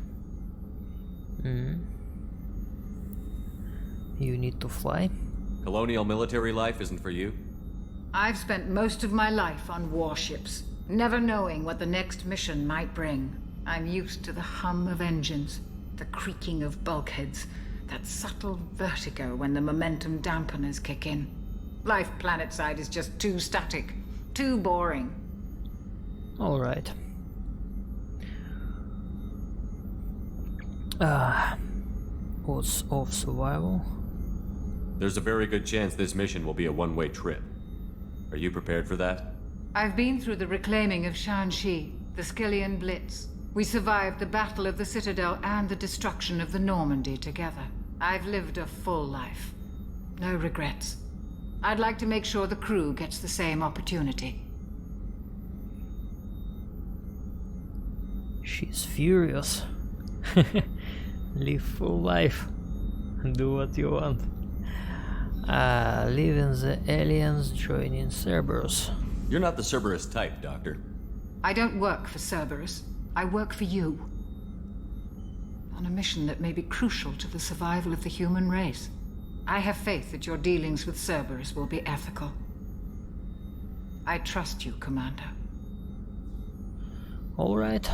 You need to fly? Colonial military life isn't for you? I've spent most of my life on warships, never knowing what the next mission might bring. I'm used to the hum of engines, the creaking of bulkheads, that subtle vertigo when the momentum dampeners kick in. Life planetside is just too static, too boring. Alright. Odds of survival? There's a very good chance this mission will be a one-way trip. Are you prepared for that? I've been through the reclaiming of Shanxi, the Skillian Blitz. We survived the Battle of the Citadel and the destruction of the Normandy together. I've lived a full life. No regrets. I'd like to make sure the crew gets the same opportunity. She's furious. Live full life. Do what you want. Leaving the aliens, joining Cerberus. You're not the Cerberus type, Doctor. I don't work for Cerberus. I work for you. On a mission that may be crucial to the survival of the human race. I have faith that your dealings with Cerberus will be ethical. I trust you, Commander. Alright.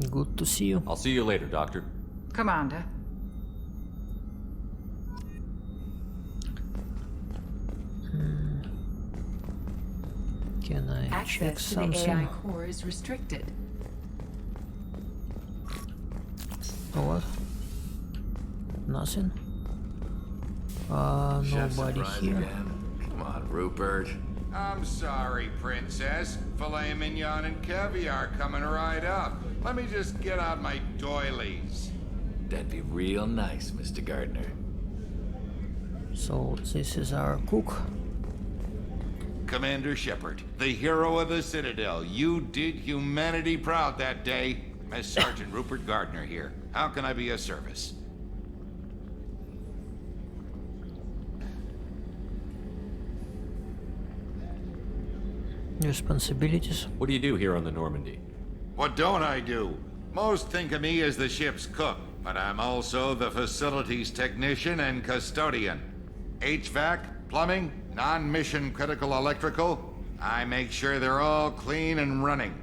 Good to see you. I'll see you later, Doctor. Commander. Can I check Access to the something? AI core is restricted. What? Nothing? Nobody here. Again. Come on, Rupert. I'm sorry, Princess. Filet mignon and caviar coming right up. Let me just get out my doilies. That'd be real nice, Mr. Gardner. So this is our cook. Commander Shepard, the hero of the Citadel. You did humanity proud that day. As Sergeant Rupert Gardner here. How can I be of service? Responsibilities? What do you do here on the Normandy? What don't I do? Most think of me as the ship's cook, but I'm also the facilities technician and custodian. HVAC, plumbing, non-mission critical electrical. I make sure they're all clean and running.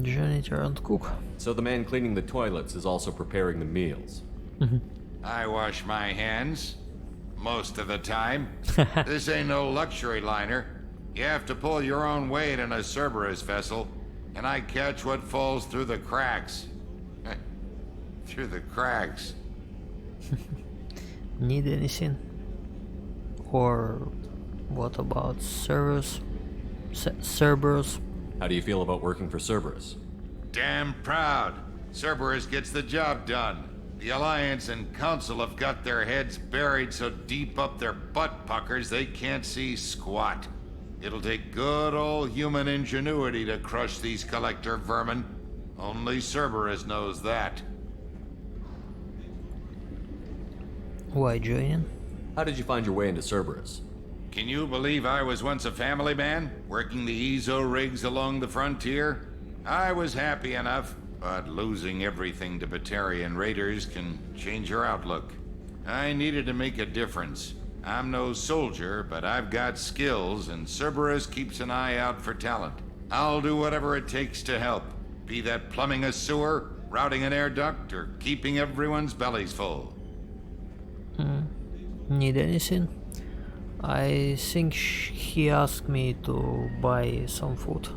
Janitor and cook. So the man cleaning the toilets is also preparing the meals. I wash my hands. Most of the time. This ain't no luxury liner. You have to pull your own weight in a Cerberus vessel, and I catch what falls through the cracks. Through the cracks. Need anything? Or what about Cerberus? Cerberus? How do you feel about working for Cerberus? Damn proud. Cerberus gets the job done. The Alliance and Council have got their heads buried so deep up their butt puckers they can't see squat. It'll take good old human ingenuity to crush these collector vermin. Only Cerberus knows that. Why joining? How did you find your way into Cerberus? Can you believe I was once a family man, working the EZO rigs along the frontier? I was happy enough, but losing everything to Batarian raiders can change your outlook. I needed to make a difference. I'm no soldier, but I've got skills, and Cerberus keeps an eye out for talent. I'll do whatever it takes to help, be that plumbing a sewer, routing an air duct, or keeping everyone's bellies full. Need anything? I think he asked me to buy some food.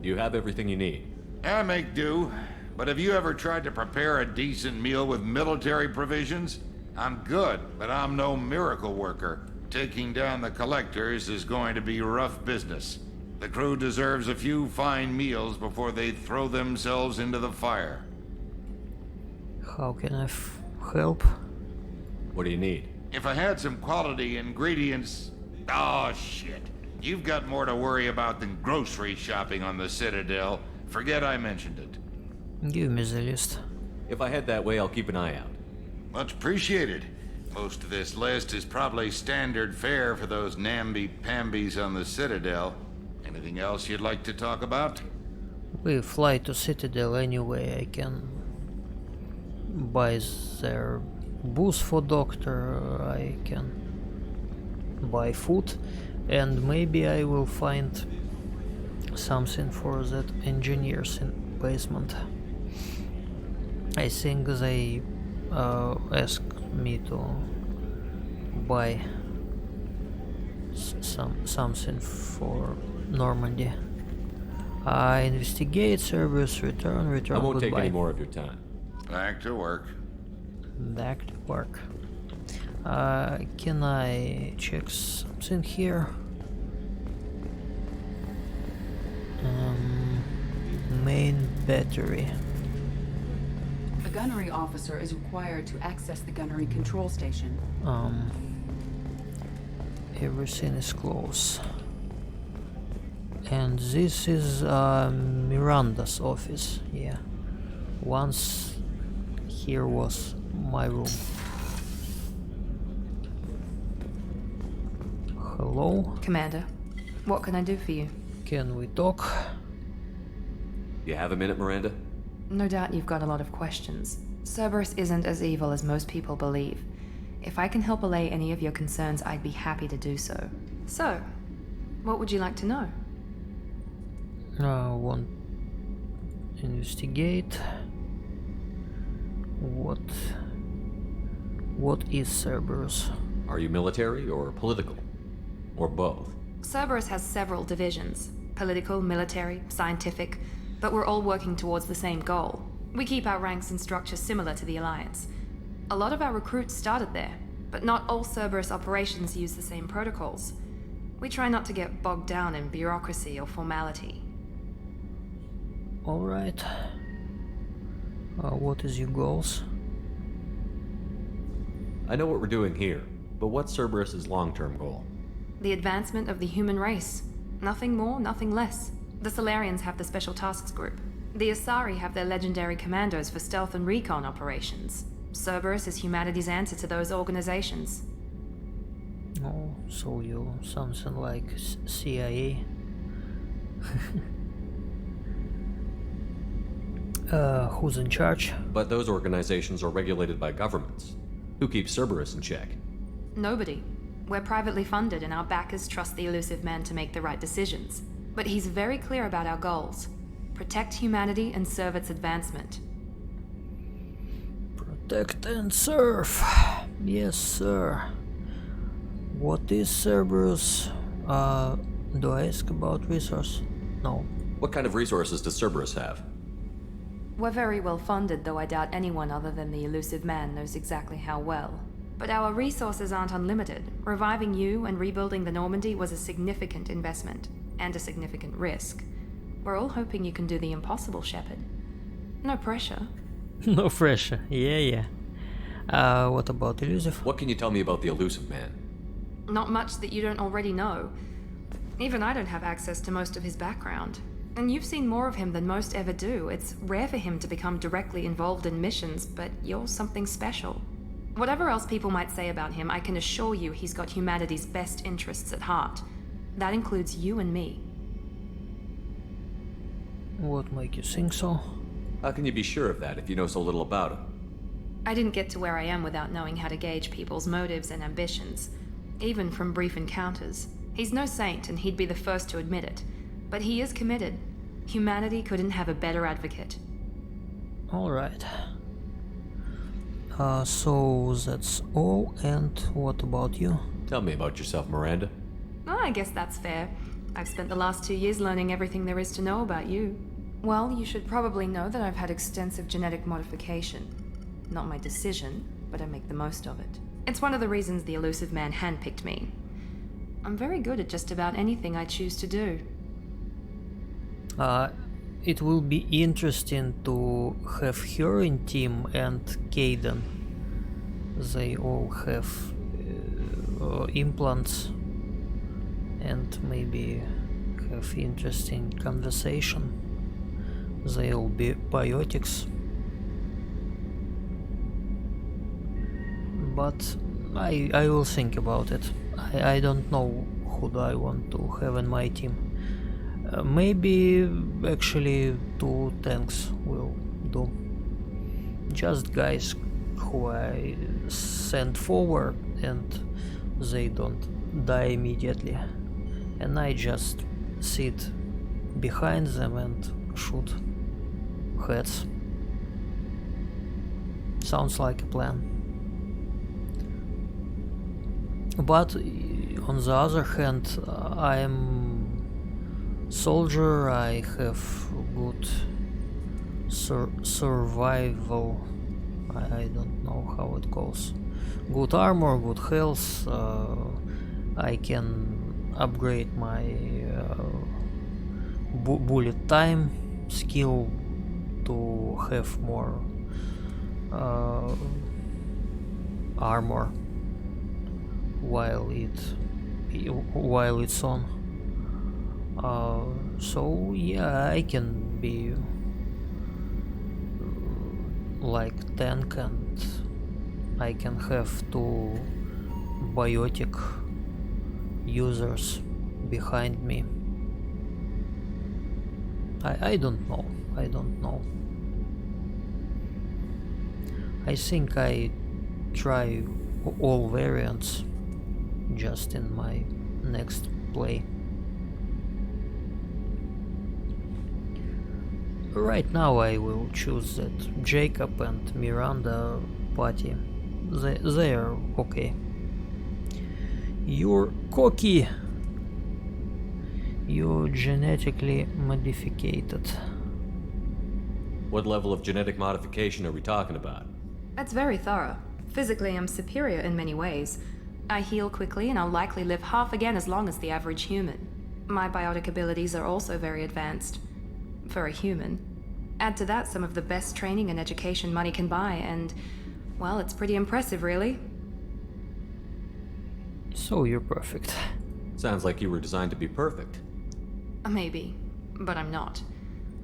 You have everything you need. I make do, but have you ever tried to prepare a decent meal with military provisions? I'm good, but I'm no miracle worker. Taking down the collectors is going to be rough business. The crew deserves a few fine meals before they throw themselves into the fire. How can I help? What do you need? If I had some quality ingredients... Oh, shit. You've got more to worry about than grocery shopping on the Citadel. Forget I mentioned it. Give me the list. If I head that way, I'll keep an eye out. Much appreciated. Most of this list is probably standard fare for those namby-pambies on the Citadel. Anything else you'd like to talk about? We fly to Citadel anyway. I can buy their booze for doctor. I can buy food, and maybe I will find something for that engineers in basement. I think they asked me to buy something for Normandy. I investigate, service, return, I won't goodbye. take any more of your time. Back to work. Back to work. Can I check something here? Main battery. A gunnery officer is required to access the gunnery control station. Everything is close. And this is Miranda's office. Yeah. Once here was my room. Hello? Commander, what can I do for you? Can we talk? You have a minute, Miranda? No doubt you've got a lot of questions. Cerberus isn't as evil as most people believe. If I can help allay any of your concerns, I'd be happy to do so. So, what would you like to know? Want investigate. What is Cerberus? Are you military or political? Or both? Cerberus has several divisions. Political, military, scientific, but we're all working towards the same goal. We keep our ranks and structure similar to the Alliance. A lot of our recruits started there, but not all Cerberus operations use the same protocols. We try not to get bogged down in bureaucracy or formality. Alright. What is your goals? I know what we're doing here, but what's Cerberus's long-term goal? The advancement of the human race. Nothing more, nothing less. The Solarians have the Special Tasks Group. The Asari have their legendary commandos for stealth and recon operations. Cerberus is humanity's answer to those organizations. Oh, so you something like CIA? Who's in charge? But those organizations are regulated by governments. Who keeps Cerberus in check? Nobody. We're privately funded and our backers trust the elusive man to make the right decisions. But he's very clear about our goals. Protect humanity and serve its advancement. Protect and serve. Yes, sir. What is Cerberus? Do I ask about resource? No. What kind of resources does Cerberus have? We're very well funded, though I doubt anyone other than the elusive man knows exactly how well. But our resources aren't unlimited. Reviving you and rebuilding the Normandy was a significant investment, and a significant risk. We're all hoping you can do the impossible, Shepard. No pressure. No pressure, yeah. What about elusive? What can you tell me about the elusive man? Not much that you don't already know. Even I don't have access to most of his background. And you've seen more of him than most ever do. It's rare for him to become directly involved in missions, but you're something special. Whatever else people might say about him, I can assure you he's got humanity's best interests at heart. That includes you and me. What make you think so? How can you be sure of that if you know so little about him? I didn't get to where I am without knowing how to gauge people's motives and ambitions, even from brief encounters. He's no saint, and he'd be the first to admit it. But he is committed. Humanity couldn't have a better advocate. Alright. So that's all, and what about you? Tell me about yourself, Miranda. Oh, I guess that's fair. I've spent the last 2 years learning everything there is to know about you. Well, you should probably know that I've had extensive genetic modification. Not my decision, but I make the most of it. It's one of the reasons the elusive man handpicked me. I'm very good at just about anything I choose to do. It will be interesting to have her in team and Caden. They all have implants and maybe have interesting conversation. They'll be biotics. But I will think about it. I don't know who do I want to have in my team. Maybe actually 2 tanks will do. Just guys who I send forward and they don't die immediately. And I just sit behind them and shoot heads. Sounds like a plan. But on the other hand, I'm soldier, I have good survival, I don't know how it goes. Good armor, good health, I can upgrade my bullet time skill to have more armor while it's on. So yeah, I can be like tank, and I can have 2 biotic users behind me. I don't know. I think I try all variants just in my next play. Right now I will choose that Jacob and Miranda party. They are okay. You're cocky. You're genetically modified. What level of genetic modification are we talking about? That's very thorough. Physically, I'm superior in many ways. I heal quickly, and I'll likely live half again as long as the average human. My biotic abilities are also very advanced. For a human. Add to that some of the best training and education money can buy, and, well, it's pretty impressive, really. So you're perfect. Sounds like you were designed to be perfect. Maybe, but I'm not.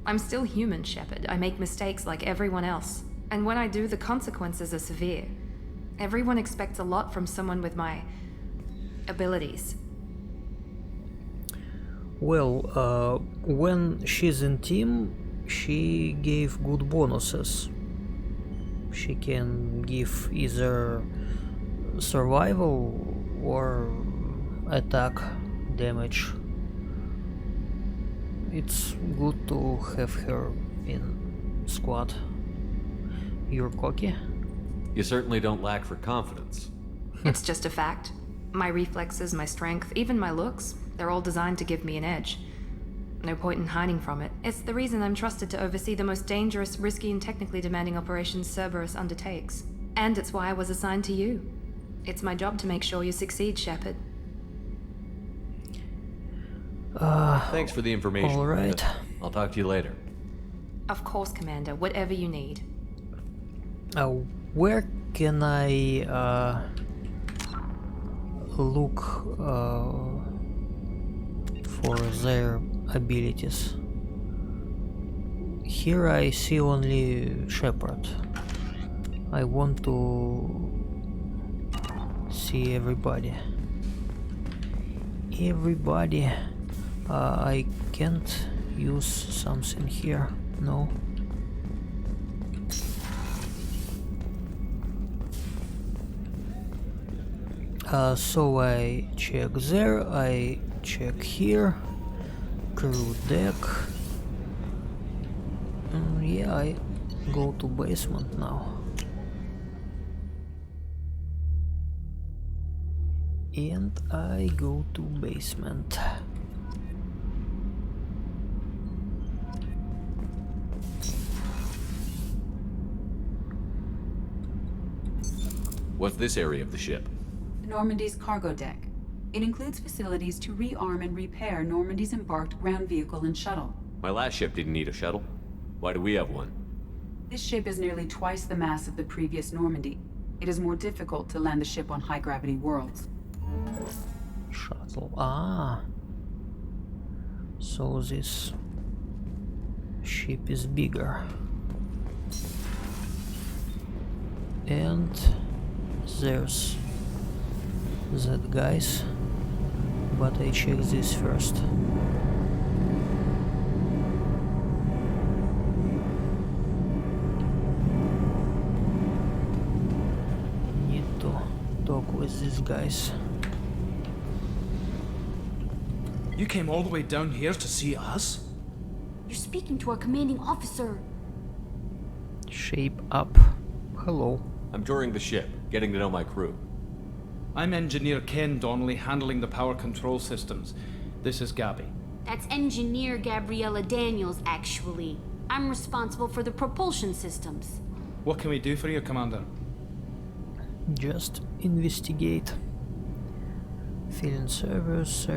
I'm still human, Shepard. I make mistakes like everyone else. And when I do, the consequences are severe. Everyone expects a lot from someone with my abilities. Well, when she's in team, she gave good bonuses. She can give either survival or attack damage. It's good to have her in squad. You're cocky? You certainly don't lack for confidence. It's just a fact. My reflexes, my strength, even my looks, they're all designed to give me an edge. No point in hiding from it. It's the reason I'm trusted to oversee the most dangerous, risky, and technically demanding operations Cerberus undertakes. And it's why I was assigned to you. It's my job to make sure you succeed, Shepard. Thanks for the information. All right. I'll talk to you later. Of course, Commander. Whatever you need. Where can I look for their abilities? Here I see only Shepard. I want to see everybody. I can't use something here. No. So I check there, I check here, crew deck. Yeah, I go to basement now. And I go to basement. What's this area of the ship? Normandy's cargo deck. It includes facilities to rearm and repair Normandy's embarked ground vehicle and shuttle. My last ship didn't need a shuttle. Why do we have one? This ship is nearly twice the mass of the previous Normandy. It is more difficult to land the ship on high-gravity worlds. Shuttle. So this ship is bigger. And there's that guys. But I check this first. Need to talk with these guys. You came all the way down here to see us? You're speaking to our commanding officer. Shape up. Hello. I'm touring the ship, getting to know my crew. I'm Engineer Ken Donnelly, handling the power control systems. This is Gabby. That's Engineer Gabriella Daniels, actually. I'm responsible for the propulsion systems. What can we do for you, Commander? Just investigate. Filling servers,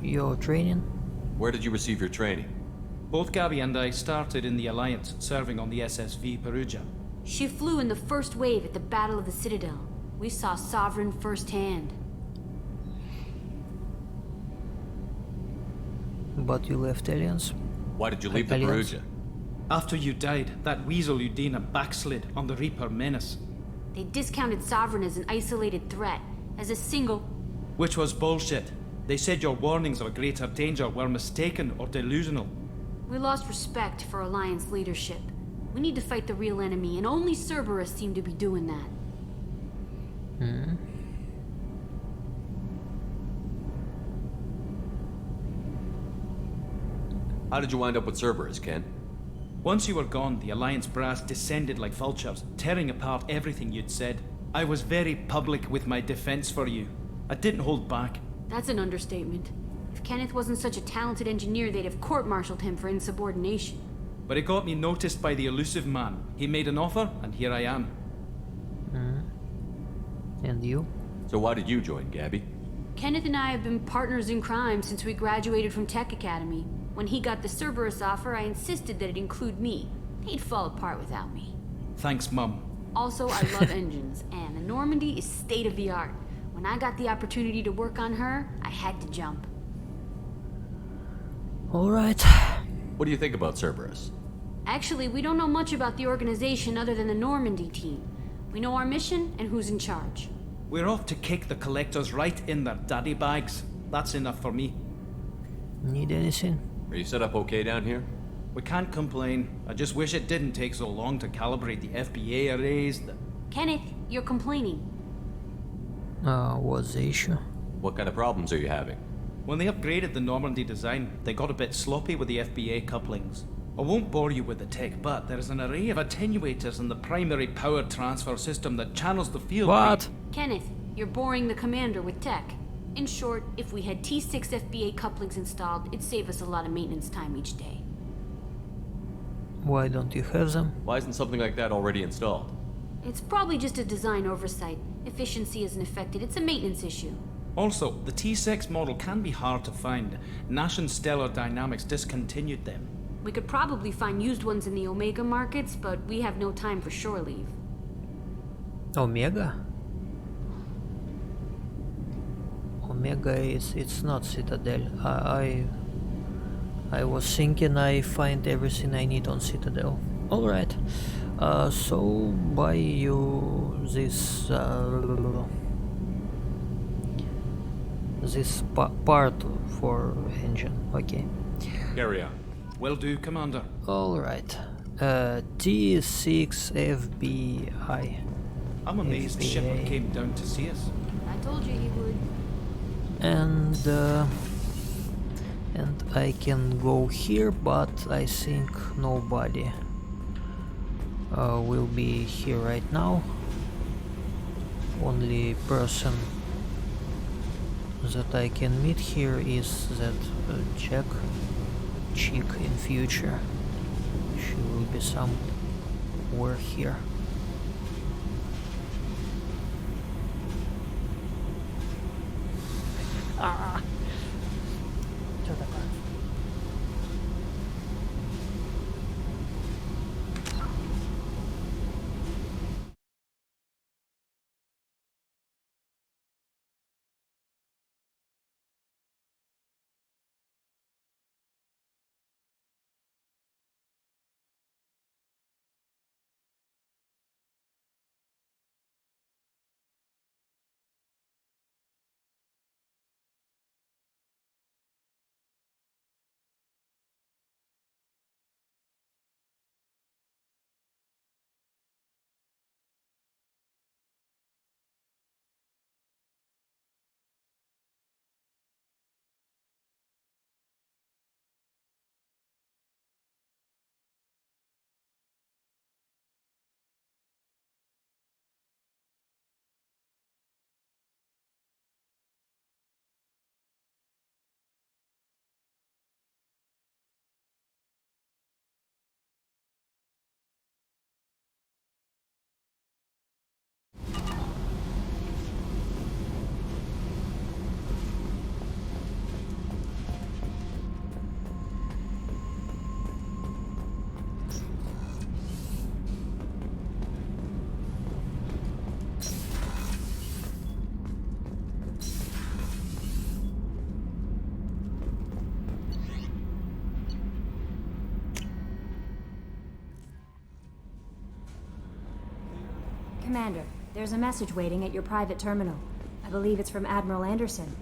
your training. Where did you receive your training? Both Gabby and I started in the Alliance, serving on the SSV Perugia. She flew in the first wave at the Battle of the Citadel. We saw Sovereign firsthand. But you left Aliens? Why did you leave the Perugia? After you died, that weasel Udina backslid on the Reaper menace. They discounted Sovereign as an isolated threat, as a single... Which was bullshit. They said your warnings of a greater danger were mistaken or delusional. We lost respect for Alliance leadership. We need to fight the real enemy, and only Cerberus seem to be doing that. How did you wind up with Cerberus, Ken? Once you were gone, the Alliance brass descended like vultures, tearing apart everything you'd said. I was very public with my defense for you. I didn't hold back. That's an understatement. If Kenneth wasn't such a talented engineer, they'd have court-martialed him for insubordination. But it got me noticed by the elusive man. He made an offer, and here I am. And you? So why did you join, Gabby? Kenneth and I have been partners in crime since we graduated from Tech Academy. When he got the Cerberus offer, I insisted that it include me. He'd fall apart without me. Thanks, Mum. Also, I love engines, and the Normandy is state-of-the-art. When I got the opportunity to work on her, I had to jump. Alright. What do you think about Cerberus? Actually, we don't know much about the organization other than the Normandy team. We know our mission and who's in charge. We're off to kick the collectors right in their daddy bags. That's enough for me. Need anything? Are you set up okay down here? We can't complain. I just wish it didn't take so long to calibrate the FBA arrays. Kenneth, you're complaining. What's the issue? What kind of problems are you having? When they upgraded the Normandy design, they got a bit sloppy with the FBA couplings. I won't bore you with the tech, but there is an array of attenuators in the primary power transfer system that channels the field. What? Kenneth, you're boring the commander with tech. In short, if we had T6 FBA couplings installed, it'd save us a lot of maintenance time each day. Why don't you have them? Why isn't something like that already installed? It's probably just a design oversight. Efficiency isn't affected, it's a maintenance issue. Also, the T6 model can be hard to find. Nash and Stellar Dynamics discontinued them. We could probably find used ones in the Omega markets, but we have no time for shore leave. Omega? Omega it's not Citadel. I was thinking I find everything I need on Citadel. Alright. So buy you this this part for engine. Okay. Carry on. Will do, Commander. Alright. T6 FBI. I'm amazed the shipper came down to see us. I told you he would. And I can go here, but I think nobody will be here right now. Only person that I can meet here is that chick in future. She will be somewhere here. Что такое? Commander, there's a message waiting at your private terminal. I believe it's from Admiral Anderson.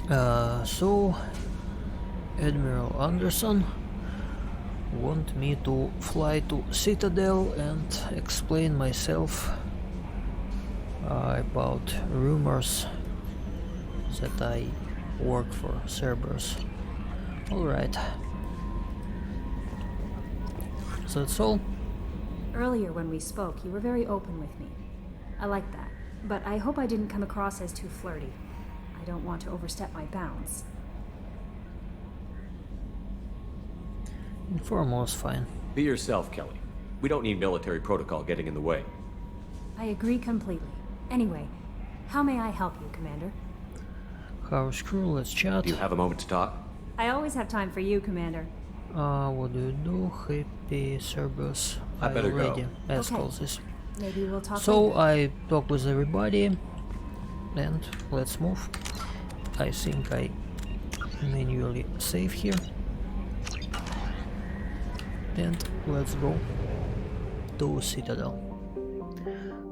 So Admiral Anderson want me to fly to Citadel and explain myself about rumors that I work for Cerberus. Alright. That's all. Earlier when we spoke, you were very open with me. I like that, but I hope I didn't come across as too flirty. I don't want to overstep my bounds. Informal's fine. Be yourself, Kelly. We don't need military protocol getting in the way. I agree completely. Anyway, how may I help you, Commander? How's crew? Let's chat. Do you have a moment to talk? I always have time for you, Commander. What do you do? Happy Cerberus. I better already go. escort this. Maybe we'll talk So later. I talk with everybody and let's move. I think I manually save here. And let's go to Citadel.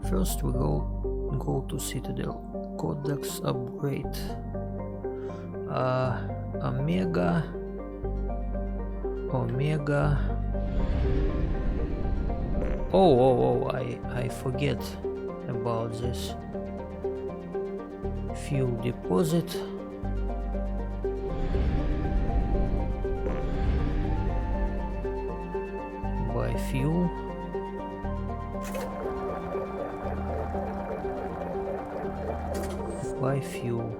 First we go to Citadel. Codex upgrade. Omega. Oh, I forget about this. Fuel deposit. Buy fuel. Buy fuel.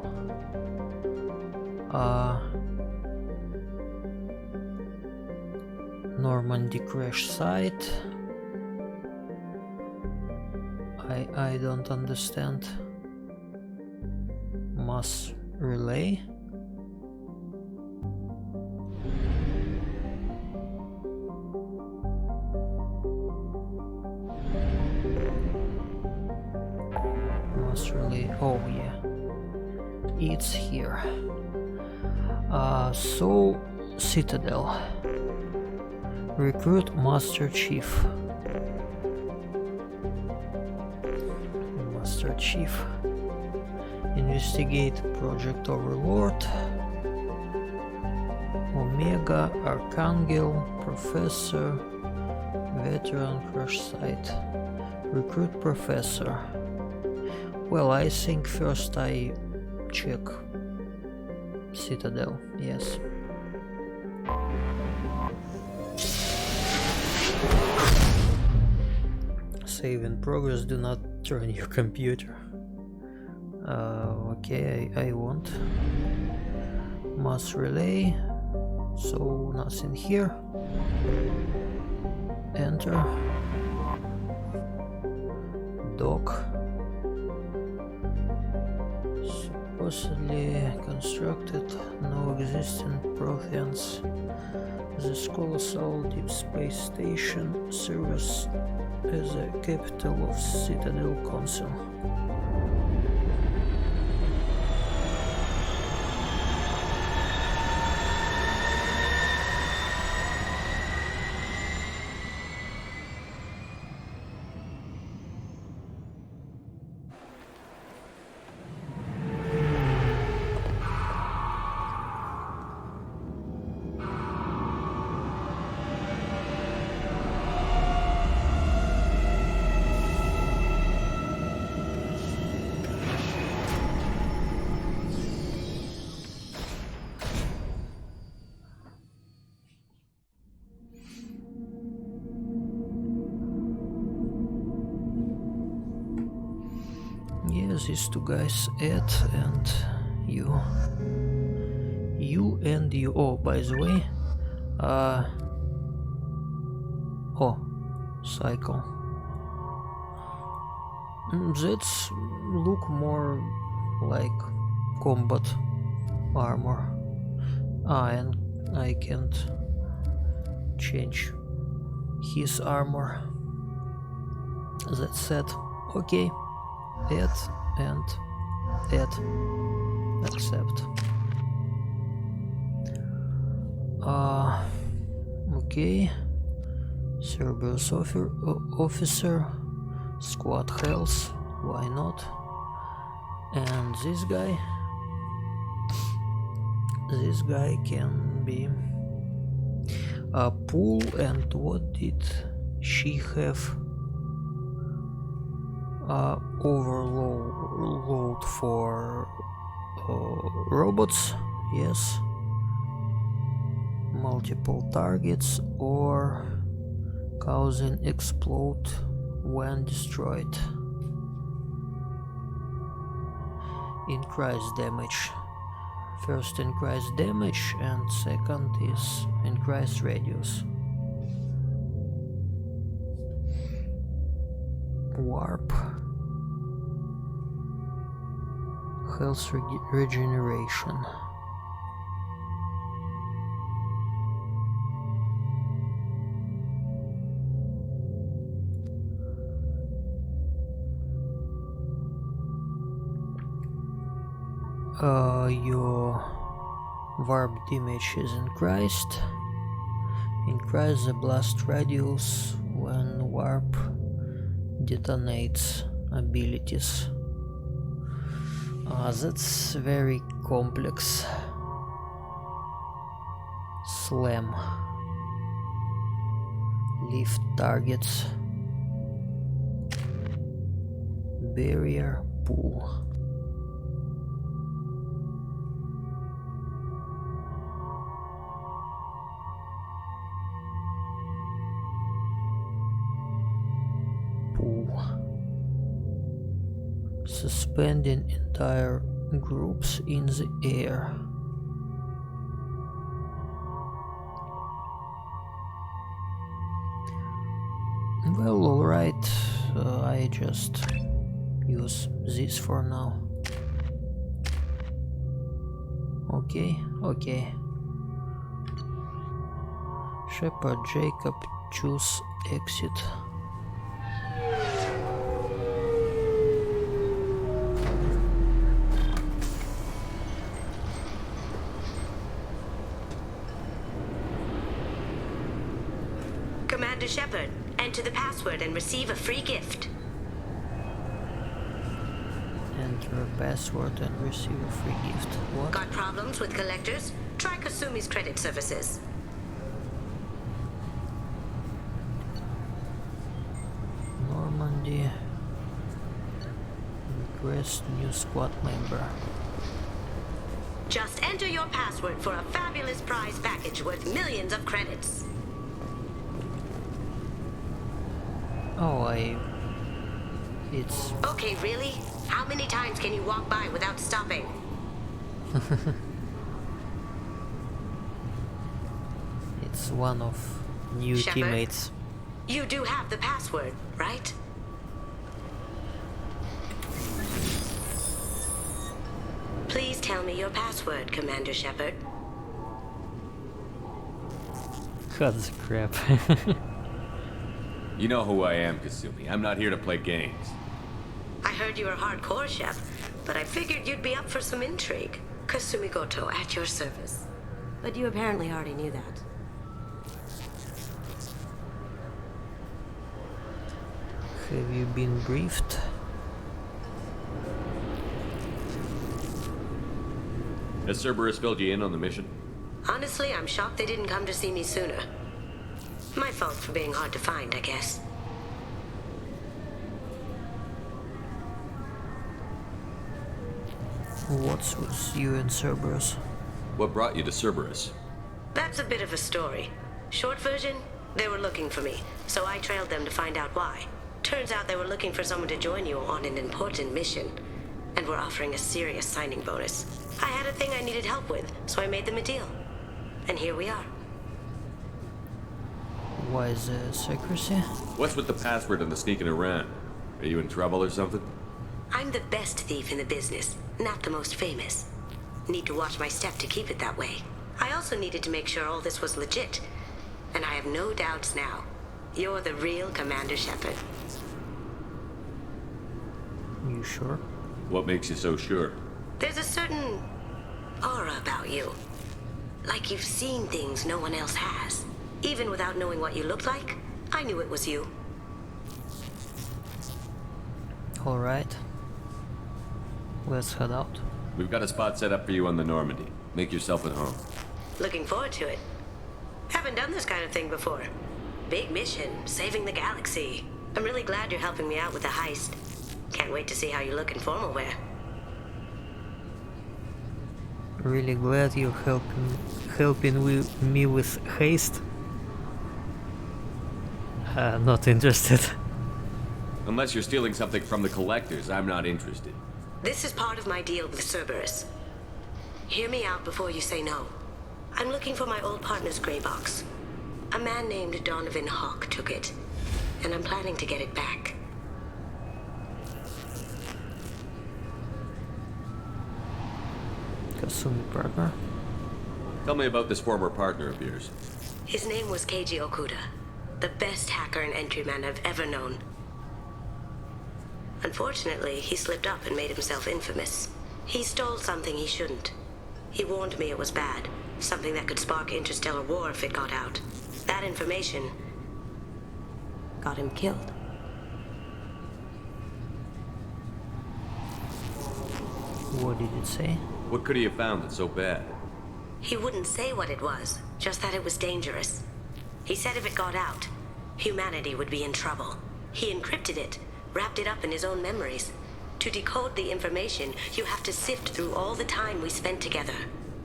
Normandy crash site. I don't understand. Mass relay. Mass relay. Oh yeah, it's here. So Citadel. Recruit Master Chief. Master Chief. Investigate Project Overlord. Omega, Archangel, Professor, Veteran Crash Site. Recruit Professor. Well, I think first I check Citadel, yes. Save in progress, do not turn your computer. Okay, I want mass relay, so nothing here. Enter. Dock. Supposedly constructed, no existing Protheans. This colossal deep space station serves as a capital of Citadel Council. Yes, these two guys, Ed and you. You and you. Oh, by the way, oh, cycle. That's look more like combat armor. And I can't change his armor. That said, okay. Add and add. Accept. Okay. Cerberus officer. Squad health. Why not? And this guy. this guy can be. A pool, and what did she have? Overload for robots, yes. Multiple targets or causing explode when destroyed. Increase damage. First increase damage and second is increase radius. Warp. Health regeneration. Your warp damage is increased. Increase the blast radius when warp detonates abilities. That's very complex. Slam. Lift targets. Barrier pull. Suspending entire groups in the air. Well, alright, I just use this for now. Okay. Shepard Jacob, choose exit. Commander Shepard, enter the password and receive a free gift. Enter a password and receive a free gift. What? Got problems with collectors? Try Kasumi's credit services. Normandy. Request new squad member. Just enter your password for a fabulous prize package worth millions of credits. Oh, it's... Okay, really? How many times can you walk by without stopping? It's one of new Shepard, teammates. You do have the password, right? Please tell me your password, Commander Shepard. Cut the crap. You know who I am, Kasumi. I'm not here to play games. I heard you were hardcore, Shep, but I figured you'd be up for some intrigue. Kasumi Goto at your service. But you apparently already knew that. Have you been briefed? Has Cerberus filled you in on the mission? Honestly, I'm shocked they didn't come to see me sooner. My fault for being hard to find, I guess. What's with you and Cerberus? What brought you to Cerberus? That's a bit of a story. Short version, they were looking for me, so I trailed them to find out why. Turns out they were looking for someone to join you on an important mission, and were offering a serious signing bonus. I had a thing I needed help with, so I made them a deal. And here we are. Why the secrecy? What's with the password and the sneaking around? Are you in trouble or something? I'm the best thief in the business, not the most famous. Need to watch my step to keep it that way. I also needed to make sure all this was legit. And I have no doubts now. You're the real Commander Shepard. You sure? What makes you so sure? There's a certain aura about you. Like you've seen things no one else has. Even without knowing what you looked like, I knew it was you. Alright. Let's head out. We've got a spot set up for you on the Normandy. Make yourself at home. Looking forward to it. Haven't done this kind of thing before. Big mission, saving the galaxy. I'm really glad you're helping me out with the heist. Can't wait to see how you look in formal wear. Really glad you're helping me with haste. Not interested. Unless you're stealing something from the collectors, I'm not interested. This is part of my deal with Cerberus. Hear me out before you say no. I'm looking for my old partner's gray box. A man named Donovan Hawk took it, and I'm planning to get it back. Kasumi partner. Tell me about this former partner of yours. His name was Keiji Okuda, the best hacker and entryman I've ever known. Unfortunately, he slipped up and made himself infamous. He stole something he shouldn't. He warned me it was bad, something that could spark interstellar war if it got out. That information got him killed. What did it say? What could he have found that's so bad? He wouldn't say what it was, just that it was dangerous. He said if it got out, humanity would be in trouble. He encrypted it, wrapped it up in his own memories. To decode the information, you have to sift through all the time we spent together.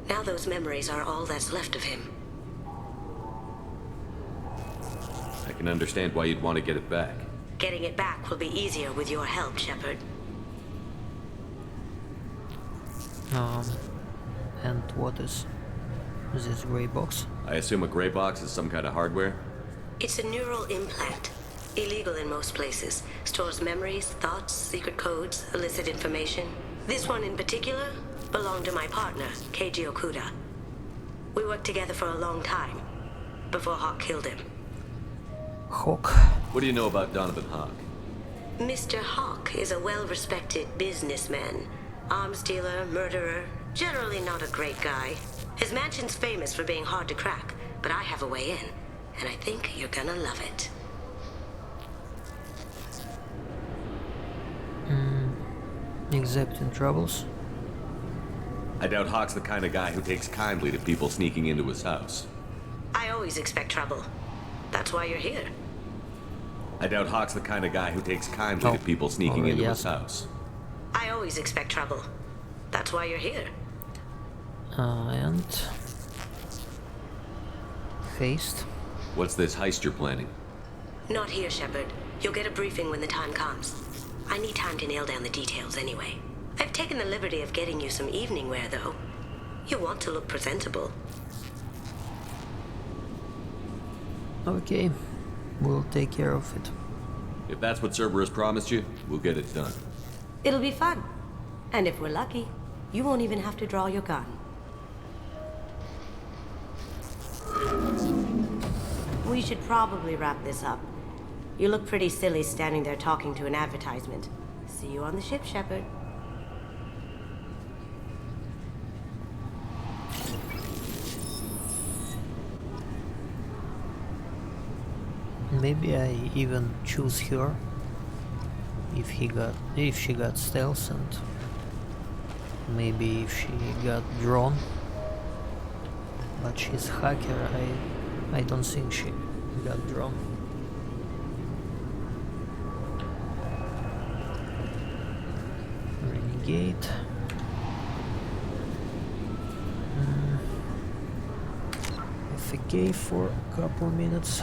Now those memories are all that's left of him. I can understand why you'd want to get it back. Getting it back will be easier with your help, Shepard. And what is this gray box? I assume a gray box is some kind of hardware? It's a neural implant. Illegal in most places. Stores memories, thoughts, secret codes, illicit information. This one in particular belonged to my partner, Keiji Okuda. We worked together for a long time, before Hawk killed him. Hawk? What do you know about Donovan Hawk? Mr. Hawk is a well-respected businessman. Arms dealer, murderer, generally not a great guy. His mansion's famous for being hard to crack, but I have a way in, and I think you're gonna love it. Except in troubles? I doubt Hawk's the kind of guy who takes kindly to people sneaking into his house. I always expect trouble. That's why you're here. I doubt Hawk's the kind of guy who takes kindly to people sneaking into his house. I always expect trouble. That's why you're here. And... haste? What's this heist you're planning? Not here, Shepard. You'll get a briefing when the time comes. I need time to nail down the details anyway. I've taken the liberty of getting you some evening wear, though. You want to look presentable. Okay, we'll take care of it. If that's what Cerberus promised you, we'll get it done. It'll be fun. And if we're lucky, you won't even have to draw your gun. We should probably wrap this up. You look pretty silly standing there talking to an advertisement. See you on the ship, Shepard. Maybe I even choose her if she got stealth, and maybe if she got drawn. But she's hacker. I don't think she got drawn. Renegade. FK for a couple minutes.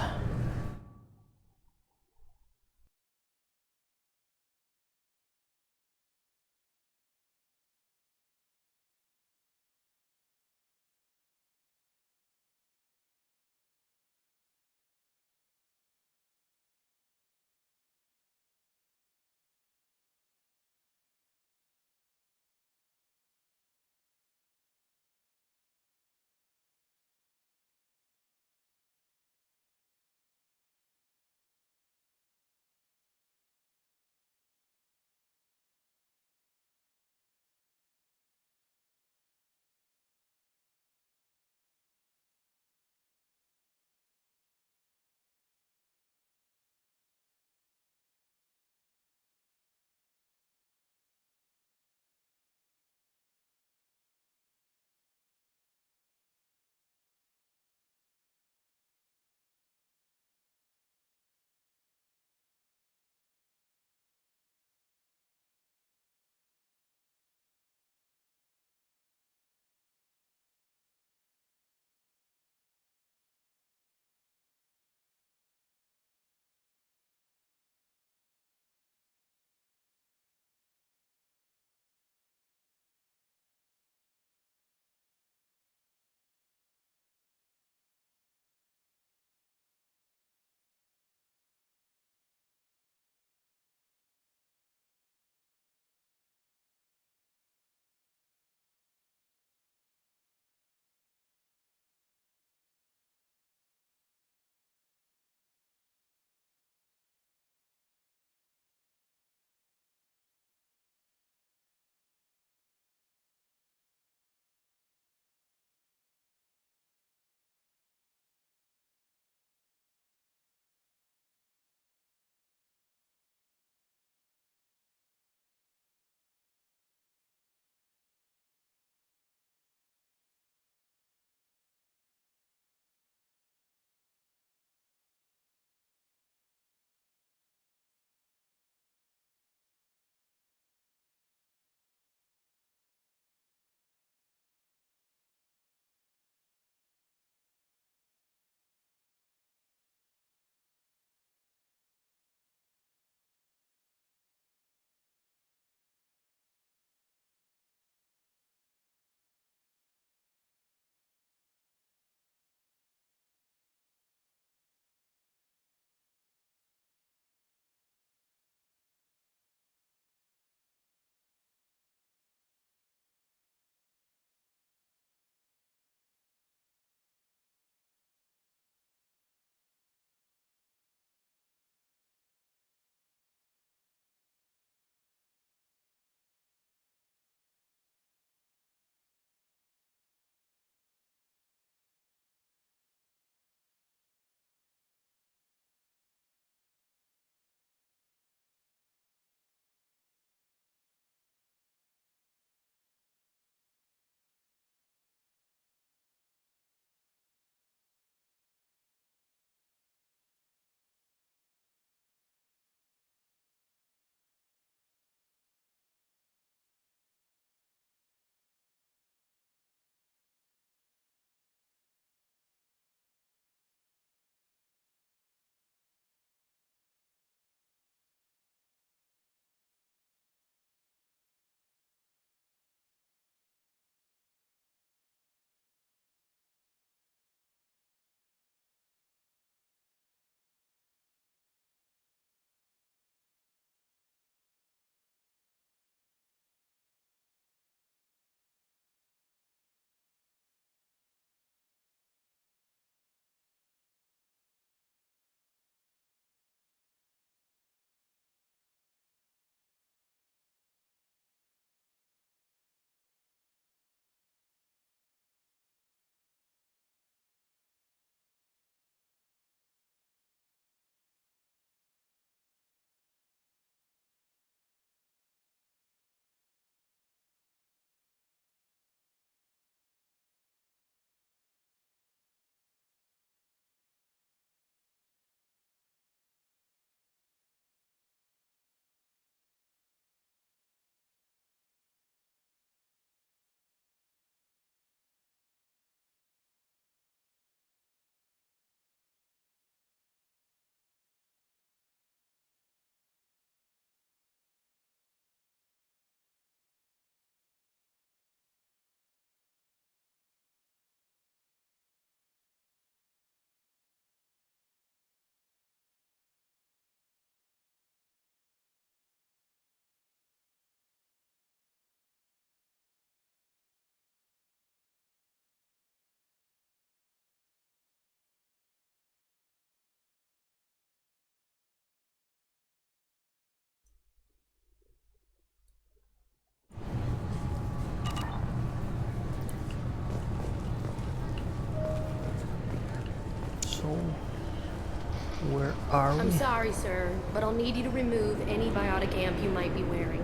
Where are we? I'm sorry, sir, but I'll need you to remove any biotic amp you might be wearing.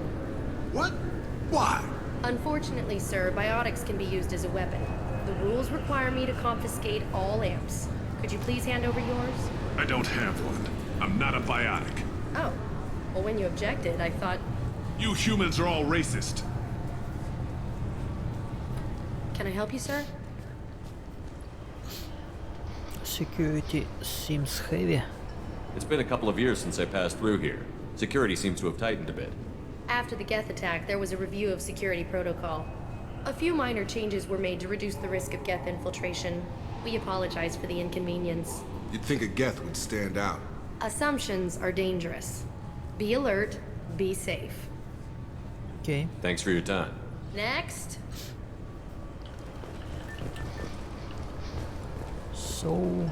What? Why? Unfortunately, sir, biotics can be used as a weapon. The rules require me to confiscate all amps. Could you please hand over yours? I don't have one. I'm not a biotic. Oh. Well, when you objected, I thought... You humans are all racist. Can I help you, sir? Security seems heavy. It's been a couple of years since I passed through here. Security seems to have tightened a bit. After the Geth attack, there was a review of security protocol. A few minor changes were made to reduce the risk of Geth infiltration. We apologize for the inconvenience. You'd think a Geth would stand out. Assumptions are dangerous. Be alert, be safe. Okay. Thanks for your time. Next. So...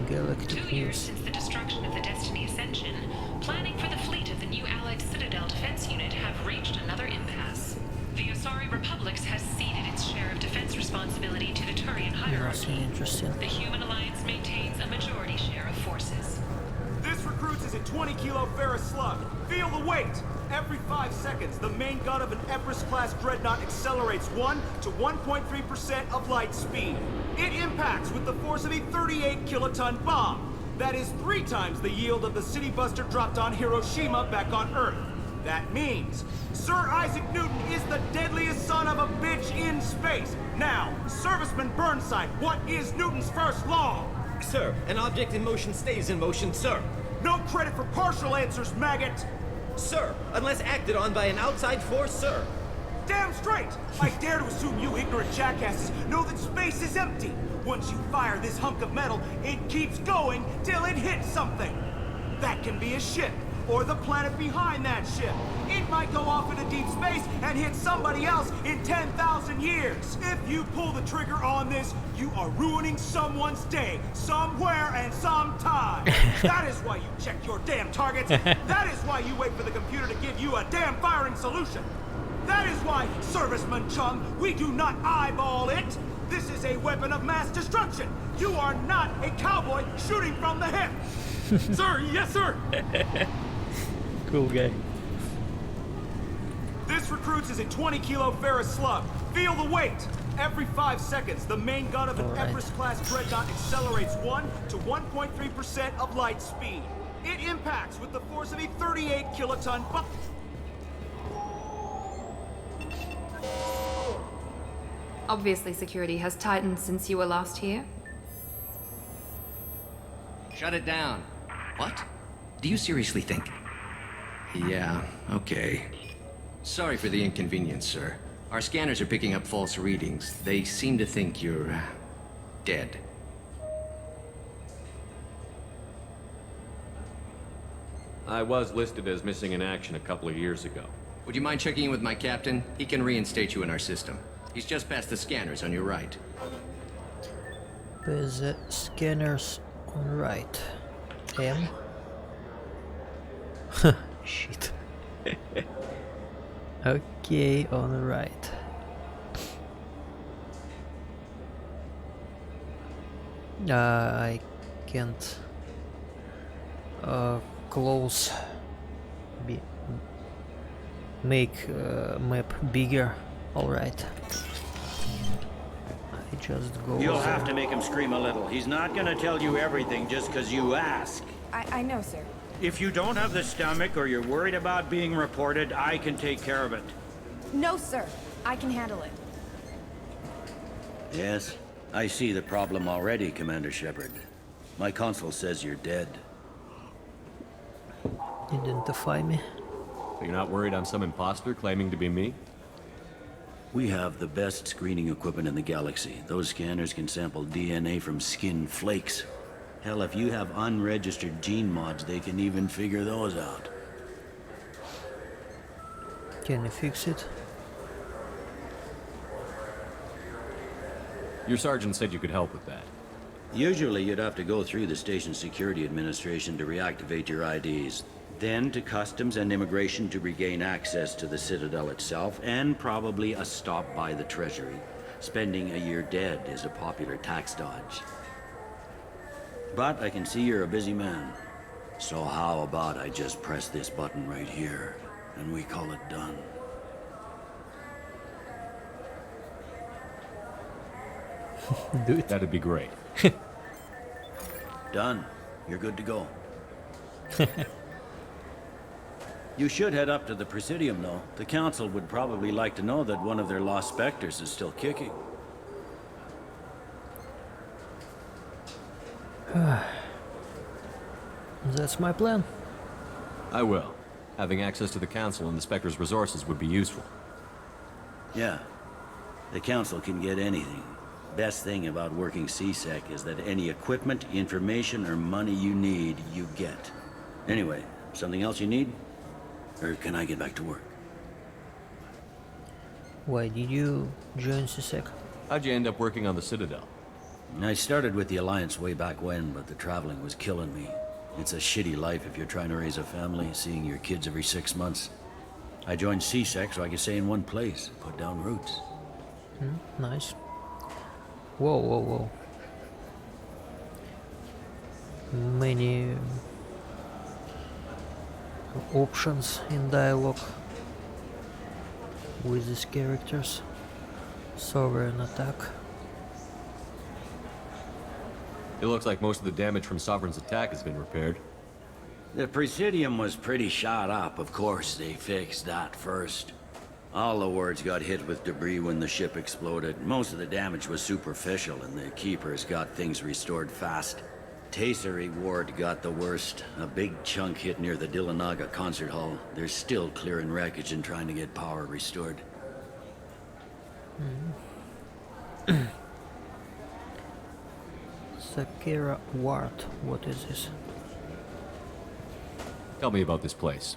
Galactic 2 years News. since the destruction of the Destiny Ascension, planning for the fleet of the new Allied Citadel Defense Unit have reached another impasse. The Asari Republics has ceded its share of defense responsibility to the Turian hierarchy. Nothing interesting. The Human Alliance maintains a majority share of forces. This recruits is a 20-kilo ferrous slug. Feel the weight! Every 5 seconds, the main gun of an Everest-class dreadnought accelerates 1 to 1.3% of light speed. It impacts with the force of a 38-kiloton bomb. That is 3 times the yield of the city buster dropped on Hiroshima back on Earth. That means Sir Isaac Newton is the deadliest son of a bitch in space. Now, Serviceman Burnside, what is Newton's first law? Sir, an object in motion stays in motion, sir. No credit for partial answers, maggot! Sir, unless acted on by an outside force, sir. Damn straight! I dare to assume you ignorant jackasses know that space is empty. Once you fire this hunk of metal, it keeps going till it hits something. That can be a ship, or the planet behind that ship. It might go off into deep space and hit somebody else in 10,000 years. If you pull the trigger on this, you are ruining someone's day, somewhere and sometime. That is why you check your damn targets. That is why you wait for the computer to give you a damn firing solution. That is why, Serviceman Chung, we do not eyeball it. This is a weapon of mass destruction. You are not a cowboy shooting from the hip. Sir, yes, sir. Cool guy. This recruits is a 20-kilo ferrous slug. Feel the weight. Every 5 seconds, the main gun of an Everest-class dreadnought accelerates 1 to 1.3% of light speed. It impacts with the force of a 38-kiloton bomb. Obviously, security has tightened since you were last here. Shut it down. What? Do you seriously think? Yeah, okay. Sorry for the inconvenience, sir. Our scanners are picking up false readings. They seem to think you're... dead. I was listed as missing in action a couple of years ago. Would you mind checking in with my captain? He can reinstate you in our system. He's just past the scanners on your right. There's the scanners on right. M. Shit. Okay, on the right. I can't close. Make map bigger. All right. I just go. You'll have to make him scream a little. He's not gonna tell you everything just because you ask. I know, sir. If you don't have the stomach or you're worried about being reported, I can take care of it. No, sir. I can handle it. Yes, I see the problem already, Commander Shepard. My console says you're dead. Identify me. You're not worried I'm some imposter claiming to be me? We have the best screening equipment in the galaxy. Those scanners can sample DNA from skin flakes. Hell, if you have unregistered gene mods, they can even figure those out. Can you fix it? Your sergeant said you could help with that. Usually you'd have to go through the station security administration to reactivate your IDs. Then to Customs and Immigration to regain access to the Citadel itself, and probably a stop by the Treasury. Spending a year dead is a popular tax dodge. But I can see you're a busy man. So how about I just press this button right here, and we call it done? Do it. That'd be great. Done. You're good to go. You should head up to the Presidium, though. The Council would probably like to know that one of their lost specters is still kicking. That's my plan. I will. Having access to the Council and the Spectre's resources would be useful. Yeah. The Council can get anything. Best thing about working CSEC is that any equipment, information, or money you need, you get. Anyway, something else you need? Or can I get back to work? Why did you join CSEC? How'd you end up working on the Citadel? I started with the Alliance way back when, but the traveling was killing me. It's a shitty life if you're trying to raise a family, seeing your kids every 6 months. I joined CSEC so I could stay in one place, put down roots. Nice. Whoa, whoa, whoa. Many options in dialogue with these characters. Sovereign attack. It looks like most of the damage from Sovereign's attack has been repaired. The Presidium was pretty shot up. Of course, they fixed that first. All the wards got hit with debris when the ship exploded. Most of the damage was superficial, and the Keepers got things restored fast. Tasery Ward got the worst. A big chunk hit near the Dillanaga concert hall. They're still clearing wreckage and trying to get power restored. Sakura Ward, what is this? Tell me about this place.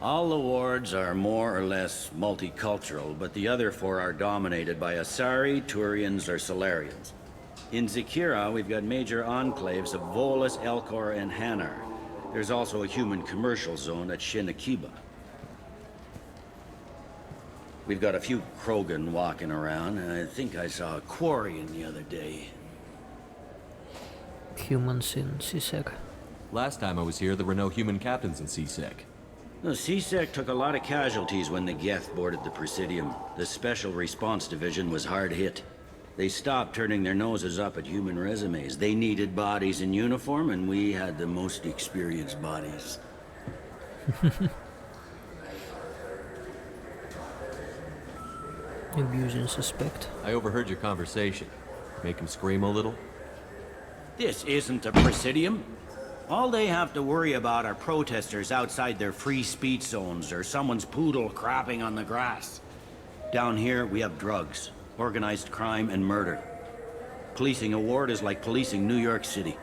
All the wards are more or less multicultural, but the other 4 are dominated by Asari, Turians, or Solarians. In Zakira, we've got major enclaves of Volus, Elcor, and Hanar. There's also a human commercial zone at Shinakiba. We've got a few Krogan walking around, and I think I saw a Quarian the other day. Humans in CSEC. Last time I was here, there were no human captains in CSEC. The CSEC took a lot of casualties when the Geth boarded the Presidium. The Special Response Division was hard hit. They stopped turning their noses up at human resumes. They needed bodies in uniform, and we had the most experienced bodies. Abusing suspect. I overheard your conversation. Make him scream a little? This isn't a Presidium. All they have to worry about are protesters outside their free speech zones or someone's poodle crapping on the grass. Down here, we have drugs, organized crime, and murder. Policing a ward is like policing New York City.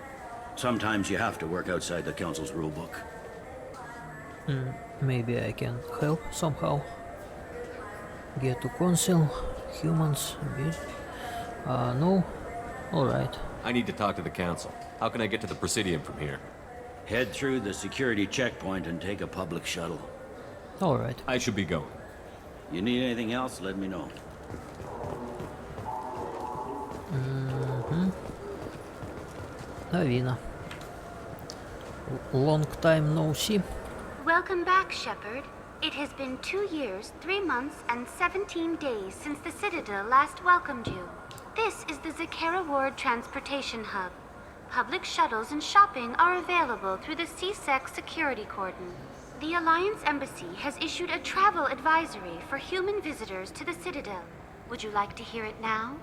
Sometimes you have to work outside the Council's rulebook. Maybe I can help somehow. Get to Council, humans, bit. No? Alright. I need to talk to the Council. How can I get to the Presidium from here? Head through the security checkpoint and take a public shuttle. Alright. I should be going. You need anything else, let me know. Avina. Long time no see. Welcome back, Shepard. It has been 2 years, 3 months, and 17 days since the Citadel last welcomed you. This is the Zakera Ward Transportation Hub. Public shuttles and shopping are available through the CSEC security cordon. The Alliance Embassy has issued a travel advisory for human visitors to the Citadel. Would you like to hear it now?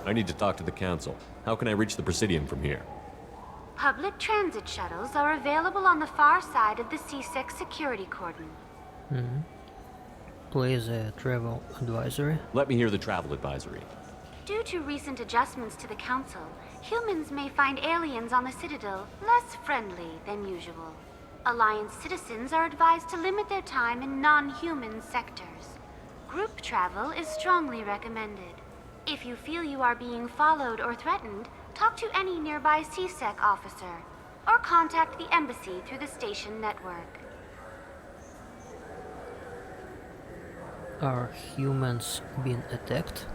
I need to talk to the Council. How can I reach the Presidium from here? Public transit shuttles are available on the far side of the CSEC security cordon. Play the travel advisory. Let me hear the travel advisory. Due to recent adjustments to the Council, humans may find aliens on the Citadel less friendly than usual. Alliance citizens are advised to limit their time in non-human sectors. Group travel is strongly recommended. If you feel you are being followed or threatened, talk to any nearby CSEC officer, or contact the embassy through the station network. Are humans being attacked?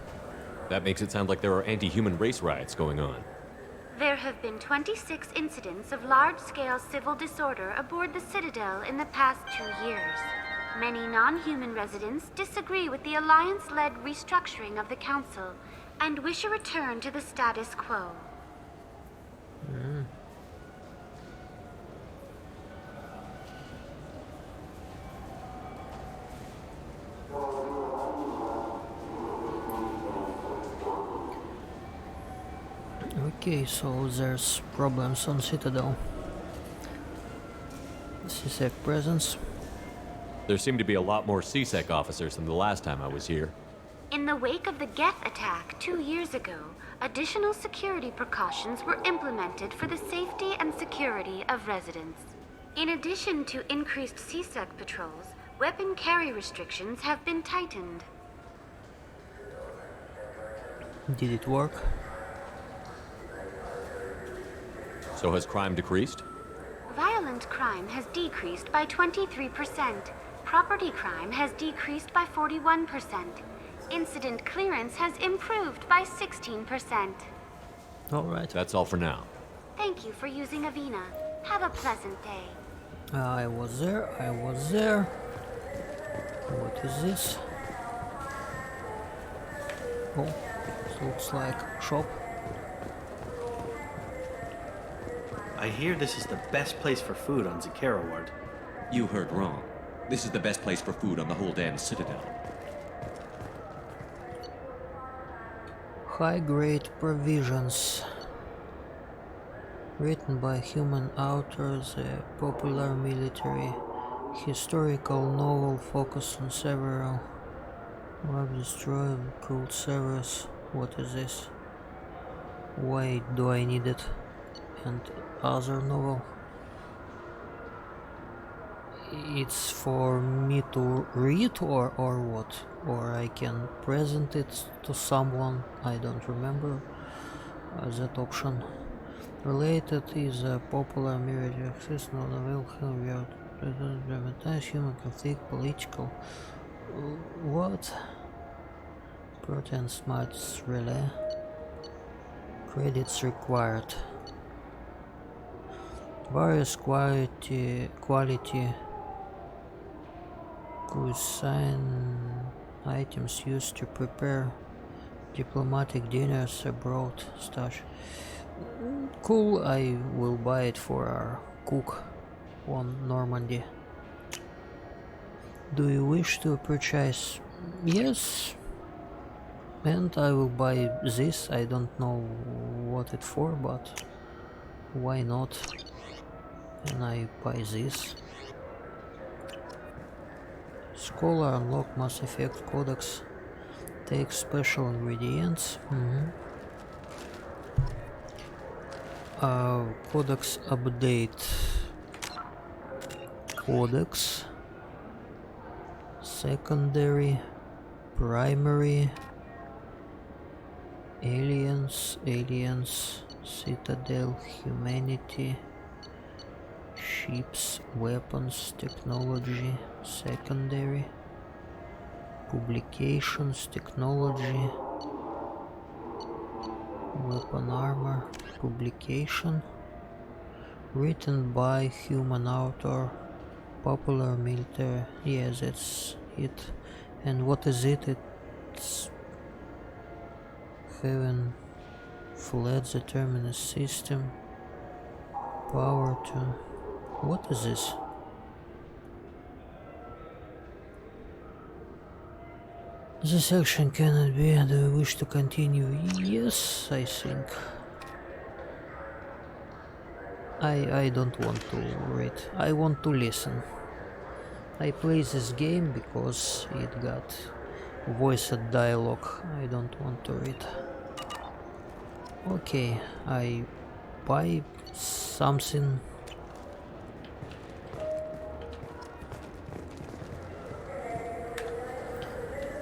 That makes it sound like there are anti-human race riots going on. There have been 26 incidents of large-scale civil disorder aboard the Citadel in the past 2 years. Many non-human residents disagree with the Alliance-led restructuring of the Council and wish a return to the status quo. Okay, so there's problems on Citadel. CSEC presence. There seem to be a lot more CSEC officers than the last time I was here. In the wake of the Geth attack 2 years ago, additional security precautions were implemented for the safety and security of residents. In addition to increased CSEC patrols, weapon carry restrictions have been tightened. Did it work? So has crime decreased? Violent crime has decreased by 23%. Property crime has decreased by 41%. Incident clearance has improved by 16%. Alright. That's all for now. Thank you for using Avina. Have a pleasant day. I was there. What is this? Oh, it looks like shop. I hear this is the best place for food on Zakera Ward. You heard wrong. This is the best place for food on the whole damn Citadel. High-grade provisions. Written by human authors, a popular military historical novel focused on several web destroyed cult servers. What is this? Why do I need it? And other novel. It's for me to read or what? Or I can present it to someone. I don't remember that option. Related is a popular military access novel dramatize human conflict, political. What? Protein smarts relay. Credits required. Various quality cuisine items used to prepare diplomatic dinners abroad. Stash. Cool, I will buy it for our cook on Normandy. Do you wish to purchase? Yes. And I will buy this. I don't know what it's for, but why not? And I buy this. Scholar unlock Mass Effect Codex. Take special ingredients. Codex update. Codex. Secondary. Primary. Aliens. Citadel. Humanity. Ships, weapons, technology, secondary, publications, technology, weapon armor, publication, written by human author, popular military. Yes, that's it. And what is it? It's having fled the terminus system, power to. What is this? This section cannot be. Do you wish to continue? Yes, I think. I don't want to read. I want to listen. I play this game because it got voiced dialogue. I don't want to read. Okay, I buy something.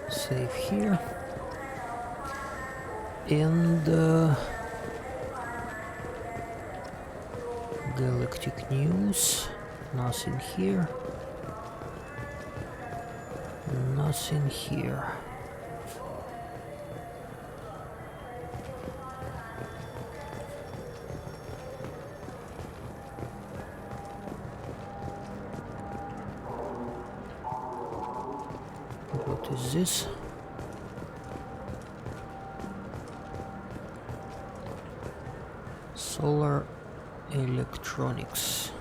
Save here. And Galactic News. Nothing here. Nothing. What's in here? What is this? Solar electronics.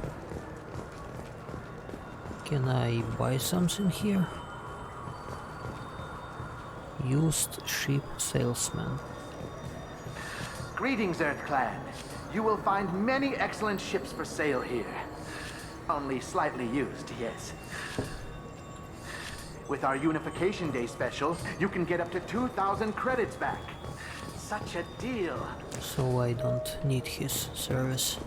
Can I buy something here? Used ship salesman. Greetings, Earth Clan. You will find many excellent ships for sale here. Only slightly used, yes. With our Unification Day special, you can get up to 2,000 credits back. Such a deal. So I don't need his service.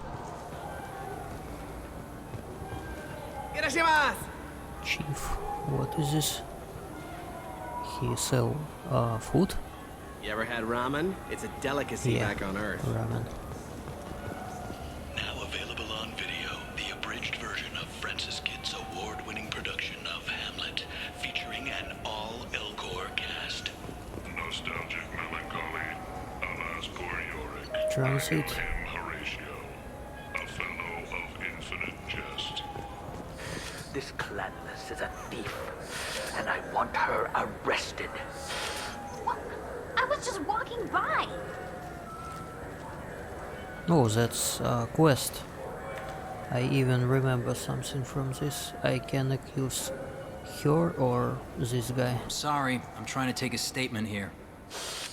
Chief, what is this? He sell food? You ever had ramen? It's a delicacy back on Earth. Ramen. Now available on video, the abridged version of Francis Kidd's award-winning production of Hamlet, featuring an all-Elcor cast. Nostalgic melancholy, alas poor Yorick. Transit. Him Horatio, a fellow of infinite jest. This Clanless is a thief, and I want her arrested. What? I was just walking by. Oh, that's a quest. I even remember something from this. I can accuse her or this guy. I'm sorry, I'm trying to take a statement here.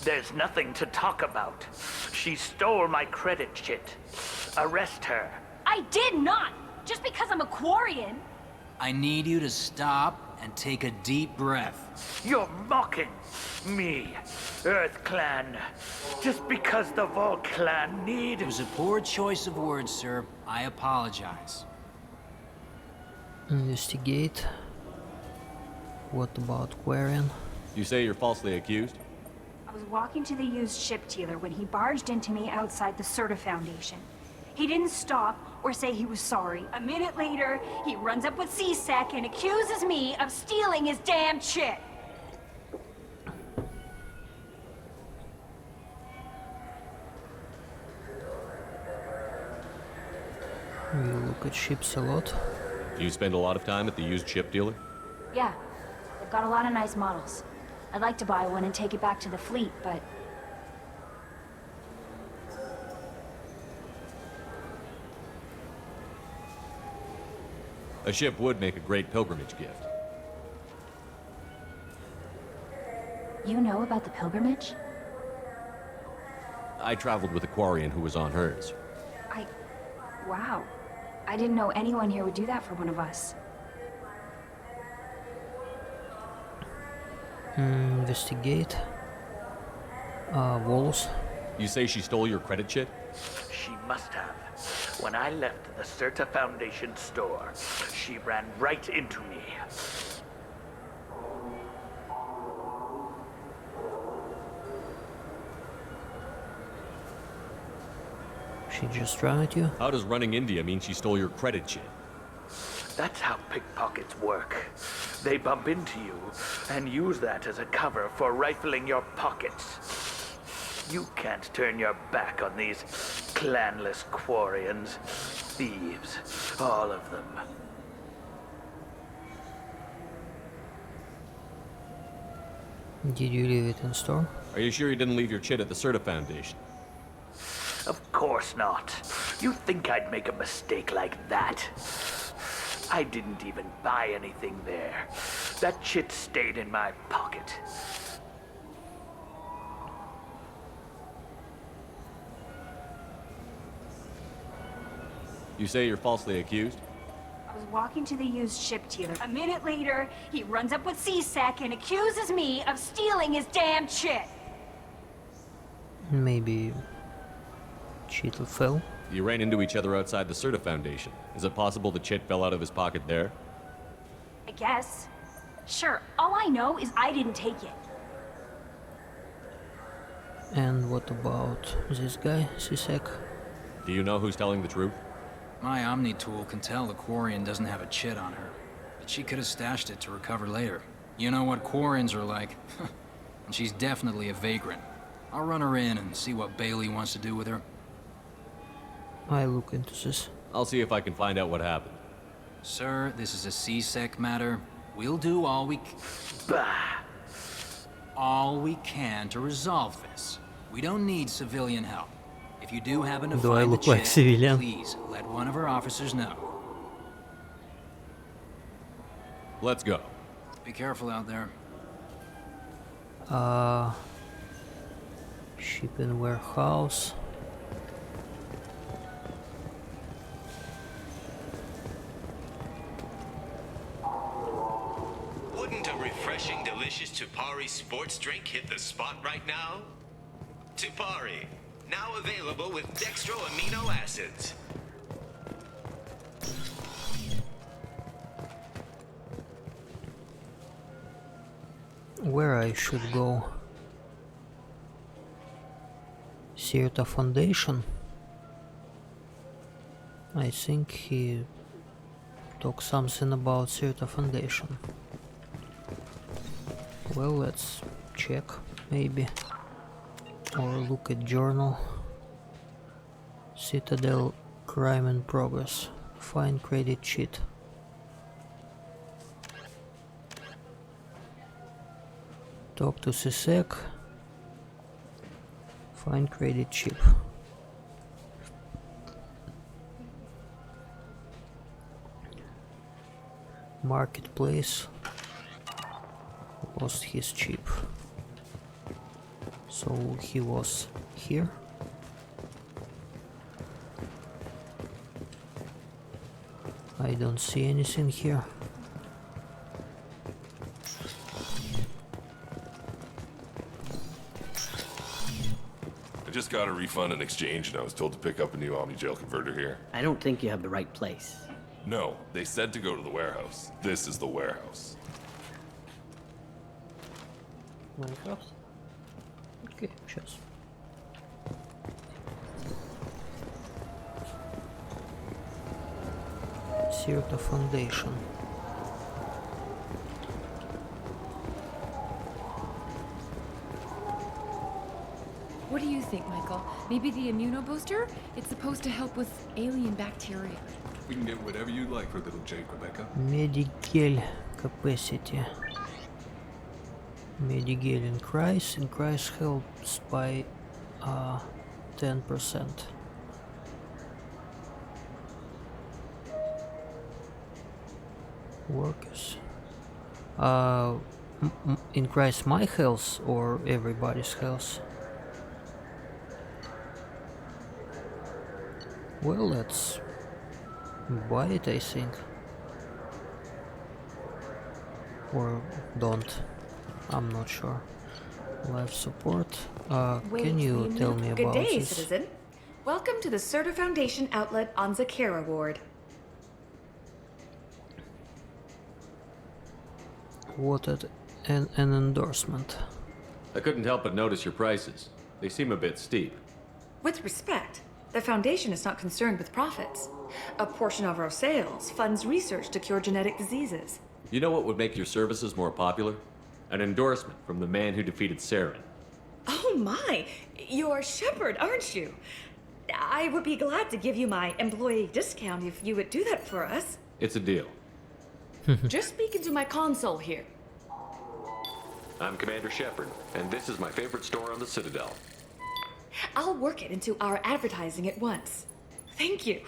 There's nothing to talk about. She stole my credit chit. Arrest her. I did not! Just because I'm a Quarian. I need you to stop and take a deep breath. You're mocking me, Earth Clan. Just because the Vol Clan need... It was a poor choice of words, sir. I apologize. Investigate. What about Quarian? You say you're falsely accused? I was walking to the used ship dealer when he barged into me outside the Serta Foundation. He didn't stop or say he was sorry. A minute later, he runs up with C-Sec and accuses me of stealing his damn chit. You look at ships a lot. Do you spend a lot of time at the used ship dealer? Yeah, they've got a lot of nice models. I'd like to buy one and take it back to the fleet, but... A ship would make a great pilgrimage gift. You know about the pilgrimage? I traveled with a Quarian who was on hers. Wow. I didn't know anyone here would do that for one of us. Investigate. Walls. You say she stole your credit chit? She must have. When I left the Serta Foundation store, she ran right into me. She just ran at you? How does running India mean she stole your credit chit? That's how pickpockets work. They bump into you and use that as a cover for rifling your pockets. You can't turn your back on these clanless Quarians. Thieves, all of them. Did you leave it in store? Are you sure you didn't leave your chit at the Serta Foundation? Of course not. You think I'd make a mistake like that? I didn't even buy anything there. That chit stayed in my pocket. You say you're falsely accused? I was walking to the used ship dealer. A minute later, he runs up with C-Sec and accuses me of stealing his damn chit. Maybe... Cheetle fell? You ran into each other outside the Serta Foundation. Is it possible the chit fell out of his pocket there? I guess. Sure, all I know is I didn't take it. And what about this guy, C-Sec? Do you know who's telling the truth? My Omni tool can tell the Quarian doesn't have a chit on her, but she could have stashed it to recover later. You know what Quarrens are like. And she's definitely a vagrant. I'll run her in and see what Bailey wants to do with her. I look into this. I'll see if I can find out what happened. Sir, this is a C-Sec matter. We'll do all we can to resolve this. We don't need civilian help. If you do happen to Do I find look the like chick, civilian? please let one of our officers know. Let's go. Be careful out there. Shipping warehouse. Wouldn't a refreshing, delicious Tupari sports drink hit the spot right now? Tupari, now available with dextro amino acids. Where I should go? Sirta Foundation. I think he talked something about Sirta Foundation. Well, let's check, maybe. Or look at journal. Citadel, crime in progress. Find credit sheet. Talk to CSEC. Find credit chip. Marketplace. Lost his chip. So he was here. I don't see anything here. I just got a refund and exchange, and I was told to pick up a new Omni-Gel converter here. I don't think you have the right place. No, they said to go to the warehouse. This is the warehouse. Minecraft? Okay, сейчас. Sirta Foundation. What do you think, Michael? Maybe the immunobooster? It's supposed to help with alien bacteria. We can get whatever you like for little Jake, Rebecca. Medigel capacity. Medigel increase helps by 10%. Workers. Increase my health or everybody's health? Well, let's buy it, I think. Or don't. I'm not sure. Life support. Can you tell me about Good day, this? citizen. Welcome to the Serta Foundation outlet on Zakera Ward. What an endorsement. I couldn't help but notice your prices. They seem a bit steep. With respect, the Foundation is not concerned with profits. A portion of our sales funds research to cure genetic diseases. You know what would make your services more popular? An endorsement from the man who defeated Saren. Oh my! You're Shepard, aren't you? I would be glad to give you my employee discount if you would do that for us. It's a deal. Just speak into my console here. I'm Commander Shepard, and this is my favorite store on the Citadel. I'll work it into our advertising at once. Thank you.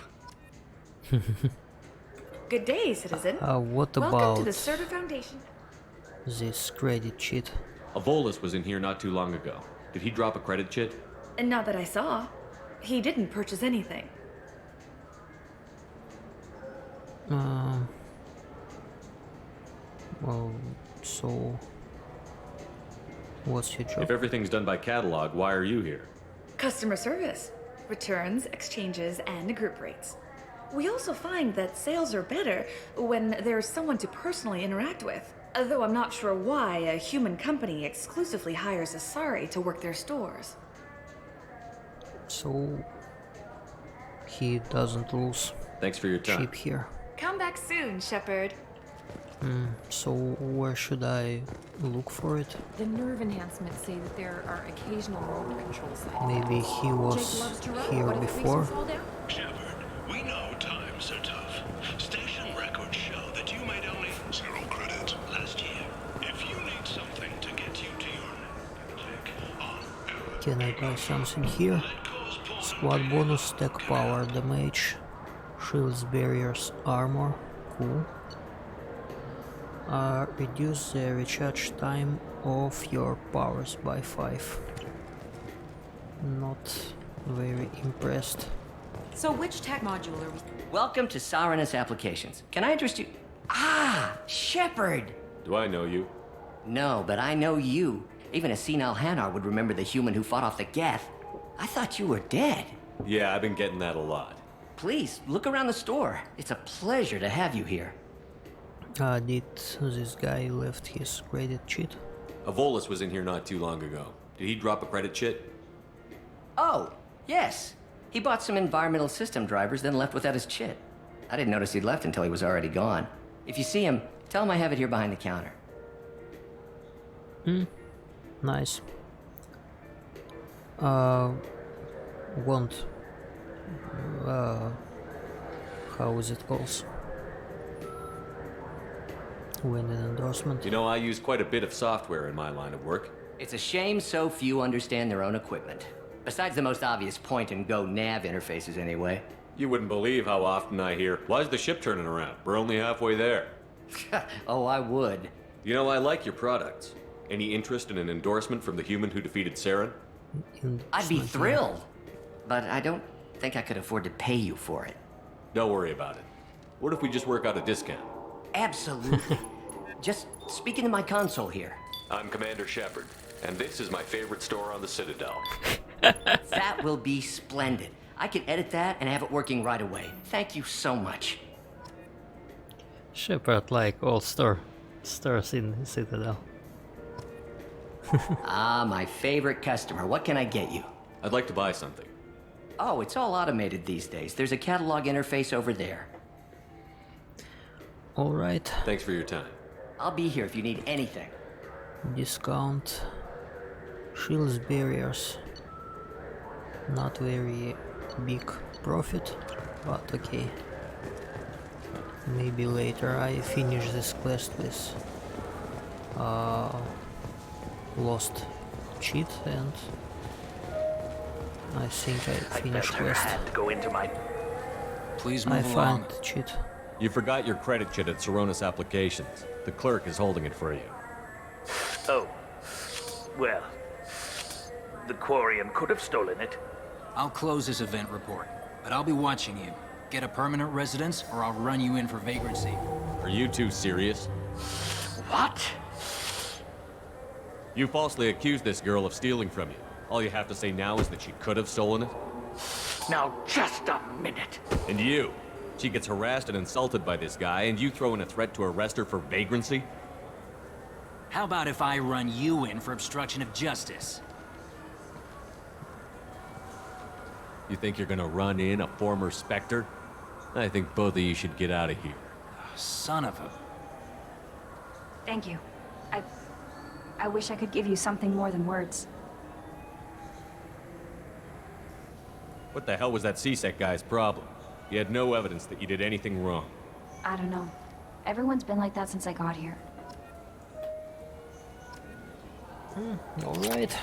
Good day, citizen. What Welcome about to the Serta Foundation. this credit sheet? Volus was in here not too long ago. Did he drop a credit chit? And not that I saw. He didn't purchase anything. Well, so what's your job? If everything's done by catalog, why are you here? Customer service. Returns, exchanges, and group rates. We also find that sales are better when there's someone to personally interact with. Though I'm not sure why a human company exclusively hires Asari to work their stores. So he doesn't lose. Thanks for your time. Cheap here. Come back soon, Shepard. So where should I look for it? The nerve enhancements say that there are occasional remote control sites. Maybe he was here before. Shepard, we know times are tough. Station records show that you made only 0 credit last year. If you need something to get you to your click on error. Can I buy something here? Squad bonus, tech power, damage, shields, barriers, armor. Cool. Reduce the recharge time of your powers by 5. Not very impressed. So which tech module are we... Welcome to Saranus Applications. Can I interest you? Ah, Shepard! Do I know you? No, but I know you. Even a senile Hanar would remember the human who fought off the Geth. I thought you were dead. Yeah, I've been getting that a lot. Please, look around the store. It's a pleasure to have you here. Did this guy left his credit cheat? A Volus was in here not too long ago. Did he drop a credit chit? Oh, yes. He bought some environmental system drivers, then left without his chit. I didn't notice he'd left until he was already gone. If you see him, tell him I have it here behind the counter. Nice. Want... how is it called? Win an endorsement. You know, I use quite a bit of software in my line of work. It's a shame so few understand their own equipment. Besides the most obvious point-and-go nav interfaces, anyway. You wouldn't believe how often I hear, "Why's the ship turning around? We're only halfway there." Oh, I would. You know, I like your products. Any interest in an endorsement from the human who defeated Saren? I'd be thrilled. But I don't think I could afford to pay you for it. Don't worry about it. What if we just work out a discount? Absolutely. Just speak into my console here. I'm Commander Shepard, and this is my favorite store on the Citadel. That will be splendid. I can edit that and have it working right away. Thank you so much. Shepard like all stores in Citadel. Ah, my favorite customer. What can I get you? I'd like to buy something. Oh, it's all automated these days. There's a catalog interface over there. Alright. Thanks for your time. I'll be here if you need anything. Discount. Shields, barriers. Not very big profit, but okay. Maybe later I finish this quest with lost cheat, and I think I finish quest. Go into my... Please I move along. find cheat. You forgot your credit chit at Saranus Applications. The clerk is holding it for you. Oh. Well. The Quarian could have stolen it. I'll close this event report, but I'll be watching you. Get a permanent residence, or I'll run you in for vagrancy. Are you two serious? What? You falsely accused this girl of stealing from you. All you have to say now is that she could have stolen it? Now, just a minute. And you? She gets harassed and insulted by this guy, and you throw in a threat to arrest her for vagrancy? How about if I run you in for obstruction of justice? You think you're gonna run in a former Spectre? I think both of you should get out of here. Son of a... Thank you. I wish I could give you something more than words. What the hell was that CSEC guy's problem? You had no evidence that you did anything wrong. I don't know. Everyone's been like that since I got here. Alright.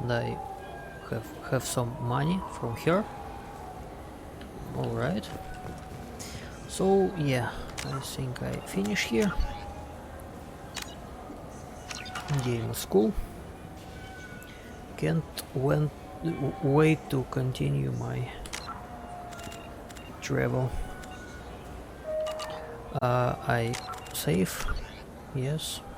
And I have some money from her. Alright. So yeah, I think I finish here. Game is cool. Can't wait to continue my travel. I save. Yes.